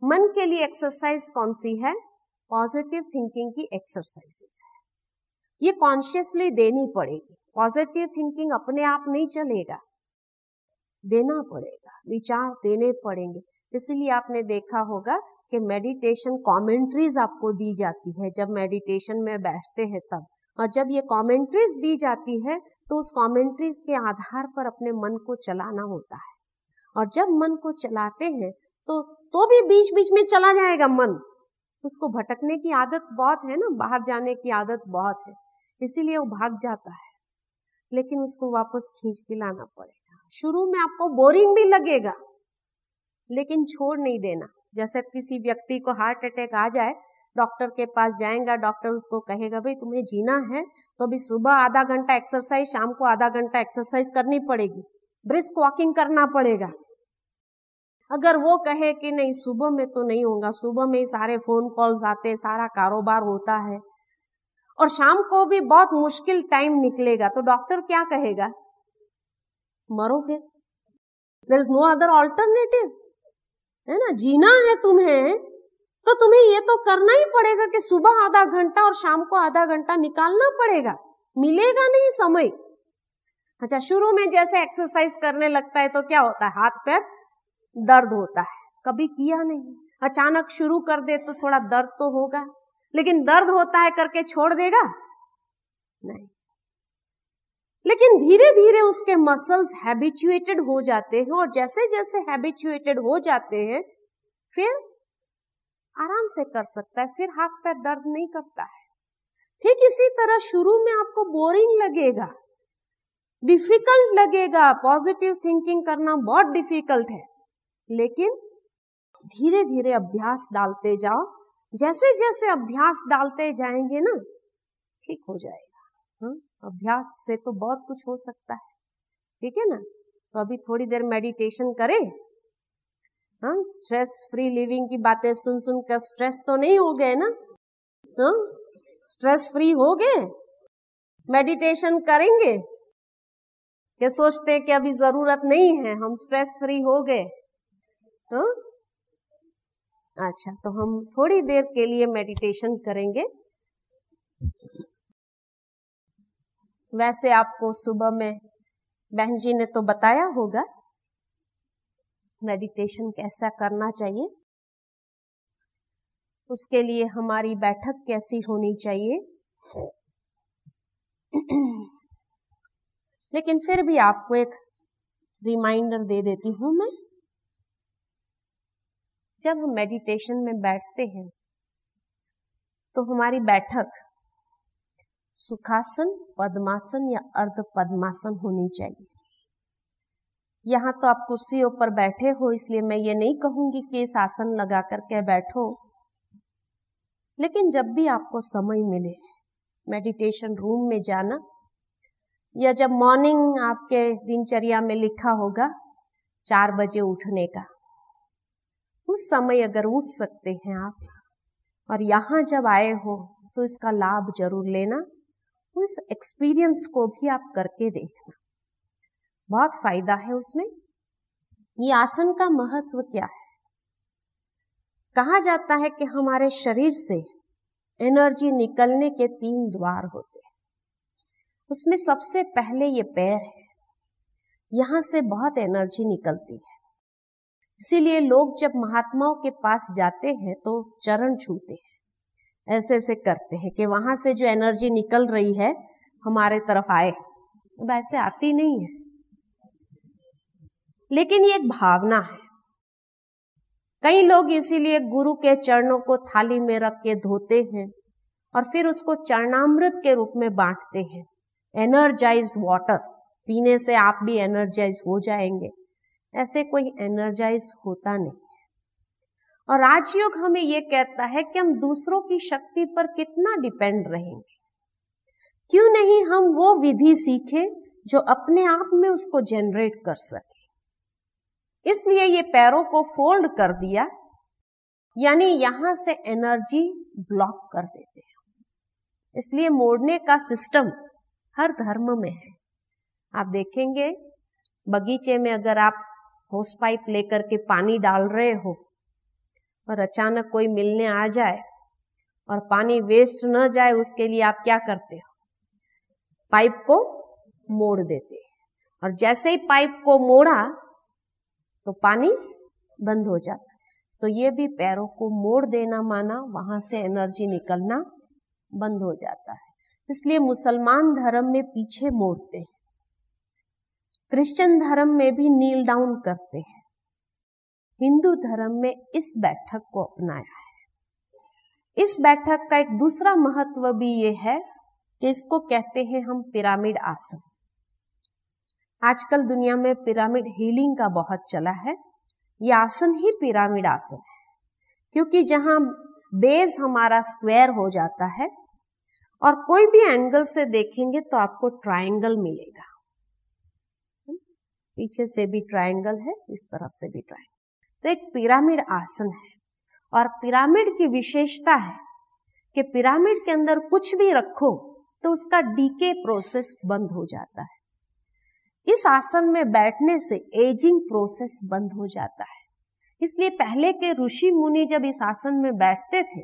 मन के लिए एक्सरसाइज कौन सी है? पॉजिटिव थिंकिंग की एक्सरसाइजेस है। ये कॉन्शियसली देनी पड़ेगी। पॉजिटिव थिंकिंग अपने आप नहीं चलेगा, देना पड़ेगा, विचार देने पड़ेंगे। इसीलिए आपने देखा होगा कि मेडिटेशन कमेंट्रीज आपको दी जाती है जब मेडिटेशन में बैठते हैं तब। और जब ये कमेंट्रीज दी जाती है तो उस कमेंट्रीज के आधार पर अपने मन को चलाना होता है। और जब मन को चलाते हैं तो भी बीच बीच में चला जाएगा मन, उसको भटकने की आदत बहुत है ना, बाहर जाने की आदत बहुत है, इसीलिए वो भाग जाता है। लेकिन उसको वापस खींच के लाना पड़ेगा। शुरू में आपको बोरिंग भी लगेगा, लेकिन छोड़ नहीं देना। जैसे किसी व्यक्ति को हार्ट अटैक आ जाए, डॉक्टर के पास जाएगा, डॉक्टर उसको कहेगा भाई तुम्हें जीना है तो अभी सुबह आधा घंटा एक्सरसाइज, शाम को आधा घंटा एक्सरसाइज करनी पड़ेगी, ब्रिस्क वॉकिंग करना पड़ेगा। अगर वो कहे कि नहीं सुबह में तो नहीं होगा, सुबह में ही सारे फोन कॉल्स आते, सारा कारोबार होता है और शाम को भी बहुत मुश्किल टाइम निकलेगा, तो डॉक्टर क्या कहेगा? मरो फिर, there is no other alternative, है ना। जीना है तुम्हें तो तुम्हें ये तो करना ही पड़ेगा कि सुबह आधा घंटा और शाम को आधा घंटा निकालना पड़ेगा, मिलेगा नहीं समय। अच्छा, शुरू में जैसे एक्सरसाइज करने लगता है तो क्या होता है? हाथ पैर दर्द होता है, कभी किया नहीं, अचानक शुरू कर दे तो थोड़ा दर्द तो होगा, लेकिन दर्द होता है करके छोड़ देगा? नहीं। लेकिन धीरे धीरे उसके मसल्स हैबिचुएटेड हो जाते हैं, और जैसे जैसे हैबिचुएटेड हो जाते हैं फिर आराम से कर सकता है, फिर हाथ पैर दर्द नहीं करता है। ठीक इसी तरह शुरू में आपको बोरिंग लगेगा, डिफिकल्ट लगेगा, पॉजिटिव थिंकिंग करना बहुत डिफिकल्ट है, लेकिन धीरे धीरे अभ्यास डालते जाओ। जैसे जैसे अभ्यास डालते जाएंगे ना, ठीक हो जाएगा। अभ्यास से तो बहुत कुछ हो सकता है, ठीक है ना। तो अभी थोड़ी देर मेडिटेशन करें। स्ट्रेस फ्री लिविंग की बातें सुन सुन कर स्ट्रेस तो नहीं हो गए ना? स्ट्रेस फ्री हो गए? मेडिटेशन करेंगे क्या सोचते हैं कि अभी जरूरत नहीं है, हम स्ट्रेस फ्री हो गए? अच्छा, तो हम थोड़ी देर के लिए मेडिटेशन करेंगे। वैसे आपको सुबह में बहन जी ने तो बताया होगा मेडिटेशन कैसा करना चाहिए, उसके लिए हमारी बैठक कैसी होनी चाहिए। लेकिन फिर भी आपको एक रिमाइंडर दे देती हूं मैं। जब हम मेडिटेशन में बैठते हैं तो हमारी बैठक सुखासन, पद्मासन या अर्ध पद्मासन होनी चाहिए। यहाँ तो आप कुर्सियों पर बैठे हो, इसलिए मैं ये नहीं कहूंगी कि इस आसन लगा करके बैठो, लेकिन जब भी आपको समय मिले मेडिटेशन रूम में जाना, या जब मॉर्निंग आपके दिनचर्या में लिखा होगा 4 बजे उठने का, उस समय अगर उठ सकते हैं आप और यहाँ जब आए हो तो इसका लाभ जरूर लेना। उस एक्सपीरियंस को भी आप करके देखना, बहुत फायदा है उसमें। ये आसन का महत्व क्या है? कहा जाता है कि हमारे शरीर से एनर्जी निकलने के 3 द्वार होते हैं। उसमें सबसे पहले ये पैर है, यहां से बहुत एनर्जी निकलती है। इसीलिए लोग जब महात्माओं के पास जाते हैं तो चरण छूते हैं, ऐसे ऐसे करते हैं कि वहां से जो एनर्जी निकल रही है हमारे तरफ आए। वैसे आती नहीं है, लेकिन ये एक भावना है। कई लोग इसीलिए गुरु के चरणों को थाली में रख के धोते हैं और फिर उसको चरणामृत के रूप में बांटते हैं। एनर्जाइज्ड वाटर पीने से आप भी एनर्जाइज हो जाएंगे, ऐसे कोई एनर्जाइज होता नहीं है। और राजयोग हमें ये कहता है कि हम दूसरों की शक्ति पर कितना डिपेंड रहेंगे। क्यों नहीं हम वो विधि सीखें जो अपने आप में उसको जनरेट कर सके। इसलिए ये पैरों को फोल्ड कर दिया, यानी यहां से एनर्जी ब्लॉक कर देते हैं। इसलिए मोड़ने का सिस्टम हर धर्म में है। आप देखेंगे बगीचे में अगर आप होस पाइप लेकर के पानी डाल रहे हो और अचानक कोई मिलने आ जाए और पानी वेस्ट न जाए, उसके लिए आप क्या करते हो? पाइप को मोड़ देते हैं, और जैसे ही पाइप को मोड़ा तो पानी बंद हो जाता है। तो ये भी पैरों को मोड़ देना माना, वहां से एनर्जी निकलना बंद हो जाता है। इसलिए मुसलमान धर्म में पीछे मोड़ते हैं, क्रिश्चियन धर्म में भी नील डाउन करते हैं, हिंदू धर्म में इस बैठक को अपनाया है। इस बैठक का एक दूसरा महत्व भी ये है कि इसको कहते हैं हम पिरामिड आसन। आजकल दुनिया में पिरामिड हीलिंग का बहुत चला है। यह आसन ही पिरामिड आसन है, क्योंकि जहां बेस हमारा स्क्वायर हो जाता है और कोई भी एंगल से देखेंगे तो आपको ट्रायंगल मिलेगा। पीछे से भी ट्रायंगल है, इस तरफ से भी ट्रायंगल। तो एक पिरामिड आसन है, और पिरामिड की विशेषता है कि पिरामिड के अंदर कुछ भी रखो तो उसका डीके प्रोसेस बंद हो जाता है। इस आसन में बैठने से एजिंग प्रोसेस बंद हो जाता है। इसलिए पहले के ऋषि मुनि जब इस आसन में बैठते थे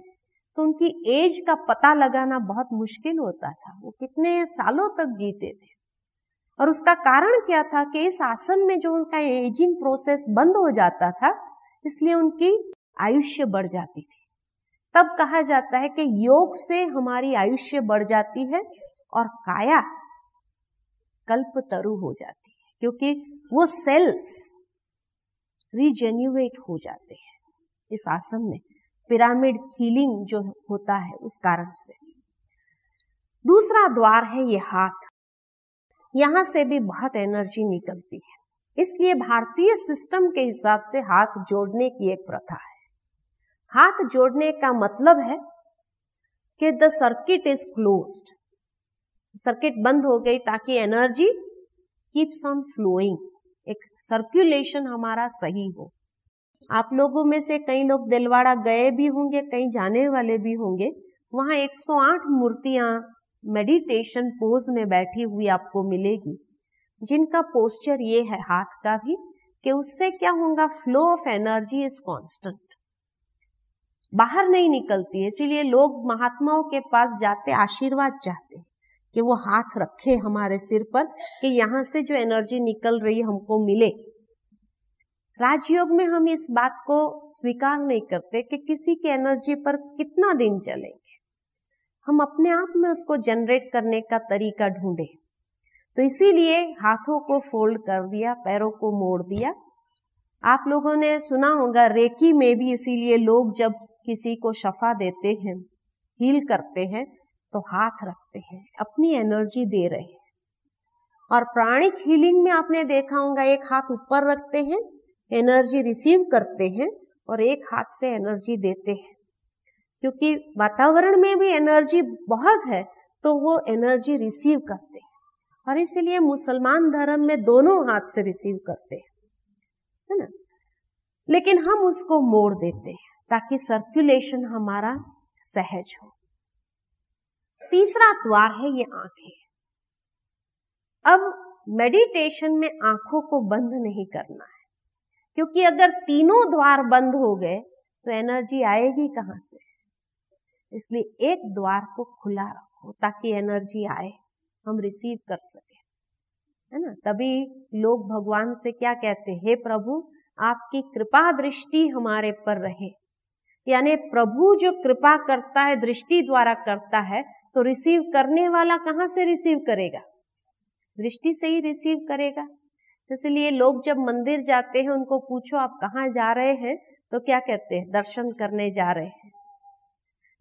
तो उनकी एज का पता लगाना बहुत मुश्किल होता था। वो कितने सालों तक जीते थे, और उसका कारण क्या था कि इस आसन में जो उनका एजिंग प्रोसेस बंद हो जाता था, इसलिए उनकी आयुष्य बढ़ जाती थी। तब कहा जाता है कि योग से हमारी आयुष्य बढ़ जाती है और काया कल्पतरु हो जाती है, क्योंकि वो सेल्स रीजेन्युएट हो जाते हैं इस आसन में। पिरामिड हीलिंग जो होता है उस कारण से। दूसरा द्वार है ये हाथ, यहां से भी बहुत एनर्जी निकलती है। इसलिए भारतीय सिस्टम के हिसाब से हाथ जोड़ने की एक प्रथा है। हाथ जोड़ने का मतलब है कि the circuit is closed, circuit बंद हो गई ताकि एनर्जी कीप्स ऑन फ्लोइंग, एक सर्कुलेशन हमारा सही हो। आप लोगों में से कई लोग दिलवाड़ा गए भी होंगे, कई जाने वाले भी होंगे। वहां 108 मूर्तियां मेडिटेशन पोज में बैठी हुई आपको मिलेगी, जिनका पोस्चर ये है हाथ का भी, कि उससे क्या होगा, flow of energy is constant, बाहर नहीं निकलती है। इसीलिए लोग महात्माओं के पास जाते आशीर्वाद चाहते हैं कि वो हाथ रखे हमारे सिर पर कि यहाँ से जो एनर्जी निकल रही है हमको मिले। राजयोग में हम इस बात को स्वीकार नहीं करते कि किसी की एनर्जी पर कितना दिन चलेंगे, हम अपने आप में उसको जनरेट करने का तरीका ढूंढे। तो इसीलिए हाथों को फोल्ड कर दिया, पैरों को मोड़ दिया। आप लोगों ने सुना होगा रेकी में भी इसीलिए लोग जब किसी को शफा देते हैं, हील करते हैं, तो हाथ रखते हैं, अपनी एनर्जी दे रहे हैं। और प्राणिक हीलिंग में आपने देखा होगा एक हाथ ऊपर रखते हैं, एनर्जी रिसीव करते हैं, और एक हाथ से एनर्जी देते हैं। क्योंकि वातावरण में भी एनर्जी बहुत है तो वो एनर्जी रिसीव करते हैं, और इसीलिए मुसलमान धर्म में दोनों हाथ से रिसीव करते हैं, है ना। लेकिन हम उसको मोड़ देते हैं ताकि सर्कुलेशन हमारा सहज हो। तीसरा द्वार है ये आंखें। अब मेडिटेशन में आंखों को बंद नहीं करना है, क्योंकि अगर तीनों द्वार बंद हो गए तो एनर्जी आएगी कहां से। इसलिए एक द्वार को खुला रखो ताकि एनर्जी आए, हम रिसीव कर सके, है ना। तभी लोग भगवान से क्या कहते हैं, हे प्रभु आपकी कृपा दृष्टि हमारे पर रहे। यानी प्रभु जो कृपा करता है, दृष्टि द्वारा करता है, तो रिसीव करने वाला कहां से रिसीव करेगा, दृष्टि से ही रिसीव करेगा। इसलिए लोग जब मंदिर जाते हैं उनको पूछो आप कहाँ जा रहे हैं, तो क्या कहते हैं, दर्शन करने जा रहे हैं।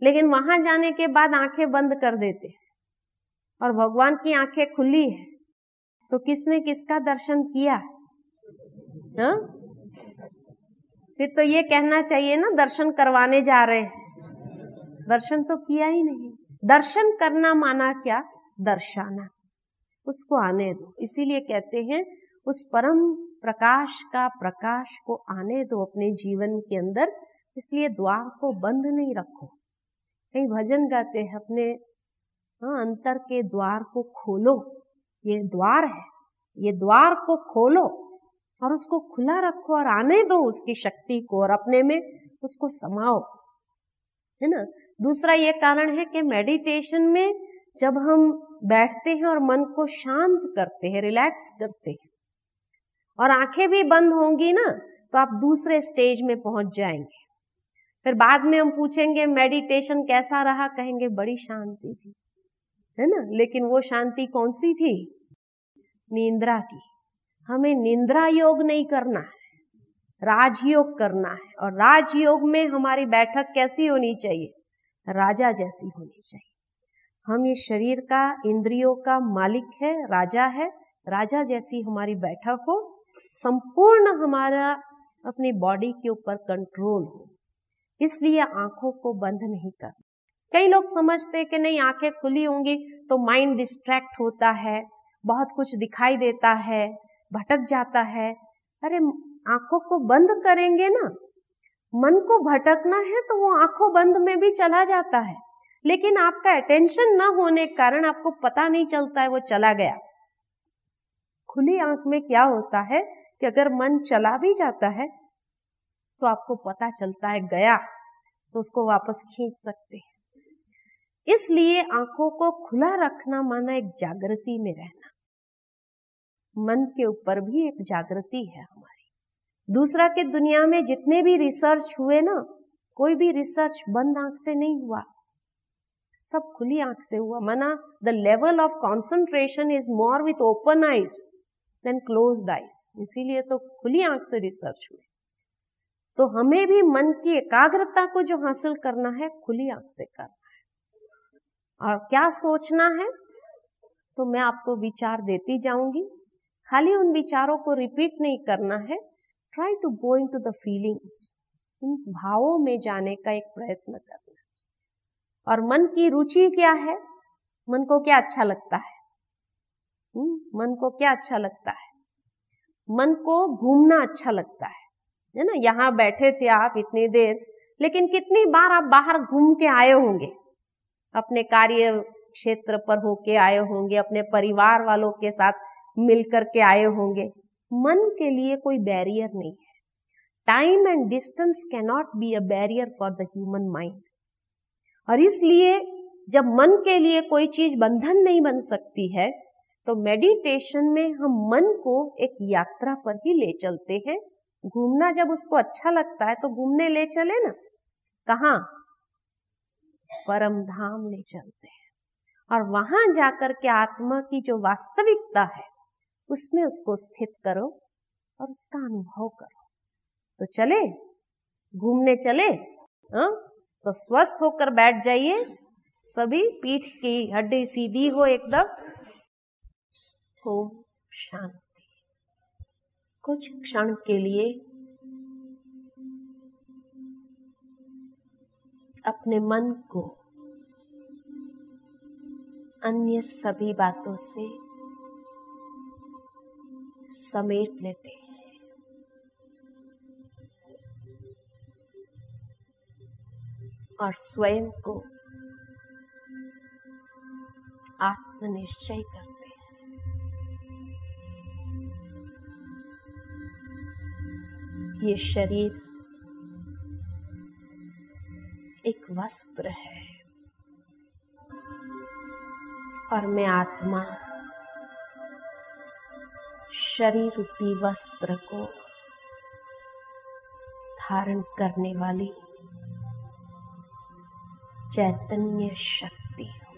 लेकिन वहां जाने के बाद आंखें बंद कर देते हैं, और भगवान की आंखें खुली है, तो किसने किसका दर्शन किया, हा? फिर तो ये कहना चाहिए ना दर्शन करवाने जा रहे हैं, दर्शन तो किया ही नहीं। दर्शन करना माना क्या, दर्शाना, उसको आने दो। इसीलिए कहते हैं उस परम प्रकाश का प्रकाश को आने दो अपने जीवन के अंदर। इसलिए द्वार को बंद नहीं रखो। कई भजन गाते हैं अपने अंतर के द्वार को खोलो, ये द्वार है, ये द्वार को खोलो और उसको खुला रखो और आने दो उसकी शक्ति को, और अपने में उसको समाओ, है ना। दूसरा ये कारण है कि मेडिटेशन में जब हम बैठते हैं और मन को शांत करते हैं, रिलैक्स करते हैं, और आंखें भी बंद होंगी ना, तो आप दूसरे स्टेज में पहुंच जाएंगे। फिर बाद में हम पूछेंगे मेडिटेशन कैसा रहा, कहेंगे बड़ी शांति थी, है ना। लेकिन वो शांति कौन सी थी, निंद्रा की। हमें निंद्रा योग नहीं करना है, राजयोग करना है। और राजयोग में हमारी बैठक कैसी होनी चाहिए, राजा जैसी होनी चाहिए। हम ये शरीर का, इंद्रियों का मालिक है, राजा है, राजा जैसी हमारी बैठक हो, संपूर्ण हमारा अपनी बॉडी के ऊपर कंट्रोल हो। इसलिए आंखों को बंद नहीं करना। कई लोग समझते हैं कि नहीं आंखें खुली होंगी तो माइंड डिस्ट्रैक्ट होता है, बहुत कुछ दिखाई देता है, भटक जाता है। अरे आंखों को बंद करेंगे ना, मन को भटकना है तो वो आंखों बंद में भी चला जाता है, लेकिन आपका अटेंशन न होने के कारण आपको पता नहीं चलता है वो चला गया। खुली आंख में क्या होता है कि अगर मन चला भी जाता है तो आपको पता चलता है गया, तो उसको वापस खींच सकते हैं। इसलिए आंखों को खुला रखना माना एक जागृति में रहना। मन के ऊपर भी एक जागृति है हमारी। दूसरा कि दुनिया में जितने भी रिसर्च हुए ना, कोई भी रिसर्च बंद आंख से नहीं हुआ, सब खुली आंख से हुआ। माना the level of concentration is more with open eyes than closed eyes. इसीलिए तो खुली आंख से रिसर्च हुए। तो हमें भी मन की एकाग्रता को जो हासिल करना है, खुली आंख से करना है। और क्या सोचना है, तो मैं आपको विचार देती जाऊंगी, खाली उन विचारों को रिपीट नहीं करना है। Try to go into the feelings, उन भावों में जाने का एक प्रयत्न करना। और मन की रुचि क्या है, मन को क्या अच्छा लगता है, मन को क्या अच्छा लगता है, मन को घूमना अच्छा लगता है ना। यहाँ बैठे थे आप इतनी देर, लेकिन कितनी बार आप बाहर घूम के आए होंगे, अपने कार्य क्षेत्र पर होके आए होंगे, अपने परिवार वालों के साथ मिलकर के आए होंगे। मन के लिए कोई बैरियर नहीं है। Time and distance can not be a barrier for the human mind. और इसलिए जब मन के लिए कोई चीज बंधन नहीं बन सकती है, तो मेडिटेशन में हम मन को एक यात्रा पर ही ले चलते हैं। घूमना जब उसको अच्छा लगता है तो घूमने ले चले ना, कहाँ? परम धाम ले चलते हैं, और वहां जाकर के आत्मा की जो वास्तविकता है उसमें उसको स्थित करो और उसका अनुभव करो। तो चले, घूमने चले, हाँ? तो स्वस्थ होकर बैठ जाइए सभी, पीठ की हड्डी सीधी हो एकदम। ओम शांति। कुछ क्षण के लिए अपने मन को अन्य सभी बातों से समेट लेते हैं। और स्वयं को आत्मनिश्चय करते हैं। ये शरीर एक वस्त्र है और मैं आत्मा शरीर रूपी वस्त्र को धारण करने वाली चैतन्य शक्ति हूँ।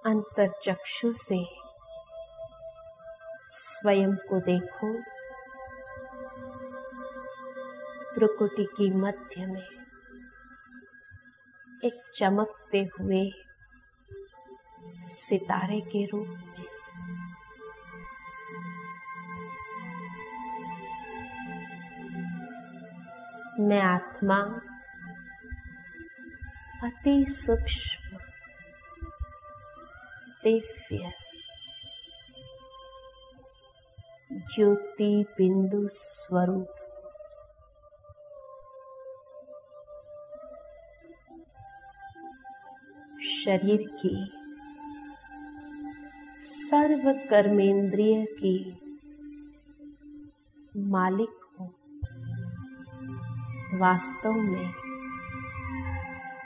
अंतर्चक्षु से स्वयं को देखो। प्रकृति की मध्य में एक चमकते हुए सितारे के रूप में मैं आत्मा अति सूक्ष्म दिव्य ज्योति बिंदु स्वरूप शरीर की सर्व कर्मेंद्रिय की मालिक हूँ। वास्तव में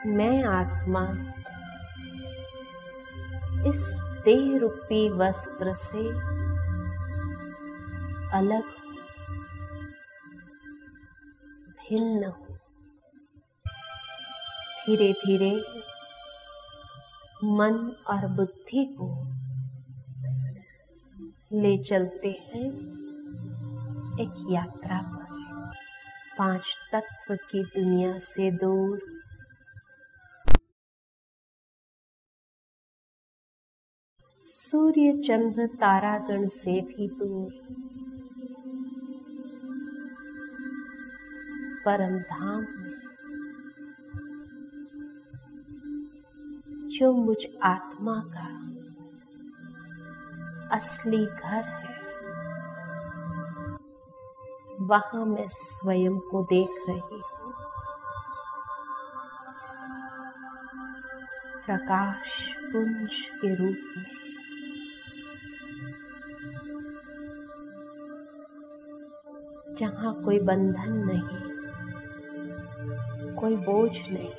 मैं आत्मा इस देह रूपी वस्त्र से अलग हूँ, भिन्न हूँ। धीरे धीरे मन और बुद्धि को ले चलते हैं एक यात्रा पर, 5 तत्व की दुनिया से दूर, सूर्य चंद्र तारागण से भी दूर, परम धाम में जो मुझ आत्मा का असली घर है। वहां मैं स्वयं को देख रही हूँ, प्रकाश पुंज के रूप में। जहां कोई बंधन नहीं, कोई बोझ नहीं।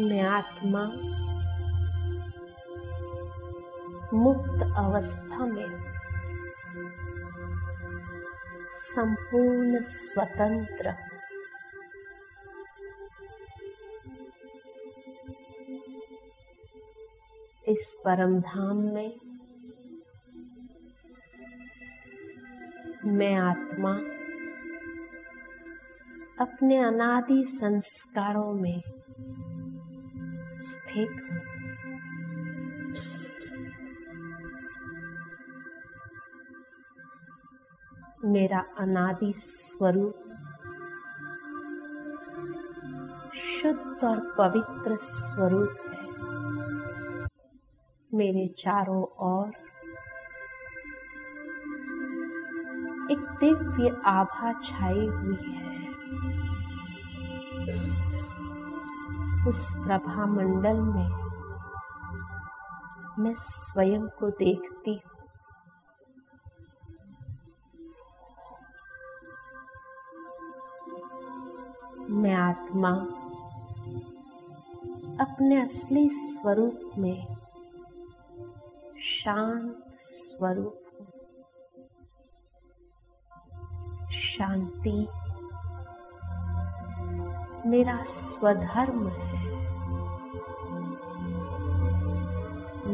मैं आत्मा मुक्त अवस्था में संपूर्ण स्वतंत्र हूँ। इस परम धाम में मैं आत्मा अपने अनादि संस्कारों में स्थित हूँ। मेरा अनादि स्वरूप शुद्ध और पवित्र स्वरूप है। मेरे चारों ओर एक दिव्य आभा छाई हुई है। उस प्रभा मंडल में मैं स्वयं को देखती हूँ। मैं आत्मा अपने असली स्वरूप में शांत स्वरूप हूँ। शांति मेरा स्वधर्म है।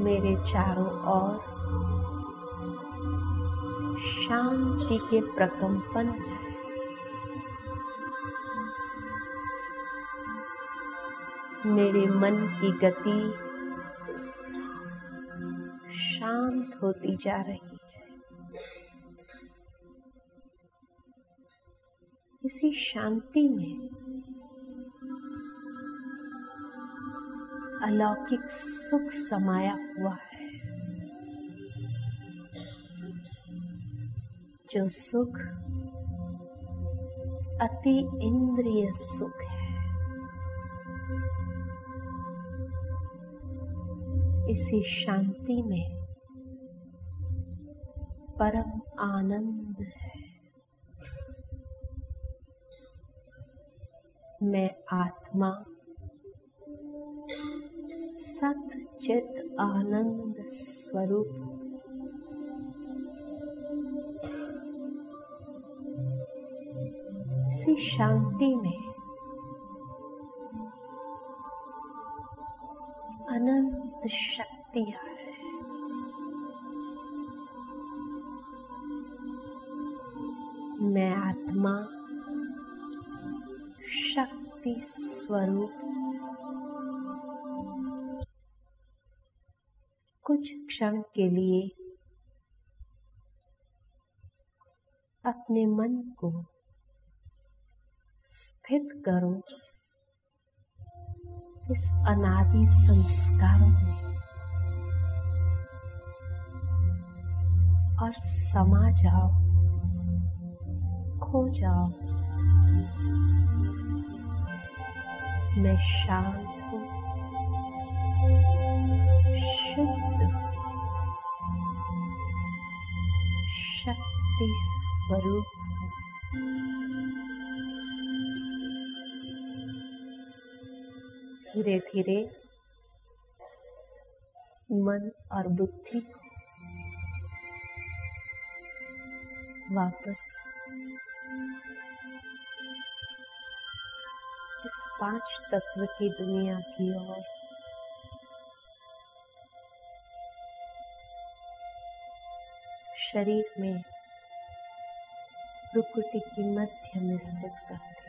मेरे चारों ओर शांति के प्रकंपन हैं। मेरे मन की गति शांत होती जा रही है। इसी शांति में अलौकिक सुख समाया हुआ है, जो सुख अति इंद्रिय सुख है। इसी शांति में परम आनंद है। मैं आत्मा सत चित आनंद स्वरूप हूँ। इसी शांति में अनंत शक्तियाँ है। मैं आत्मा शक्ति स्वरूप। कुछ क्षण के लिए अपने मन को स्थित करो इस अनादि संस्कारों में और समा जाओ, खो जाओ। मैं शांत हूँ, शुद्ध, शक्ति स्वरूप हूँ। धीरे धीरे मन और बुद्धि को वापस इस 5 तत्व की दुनिया की ओर शरीर में भ्रुकुटी की मध्य में स्थित करते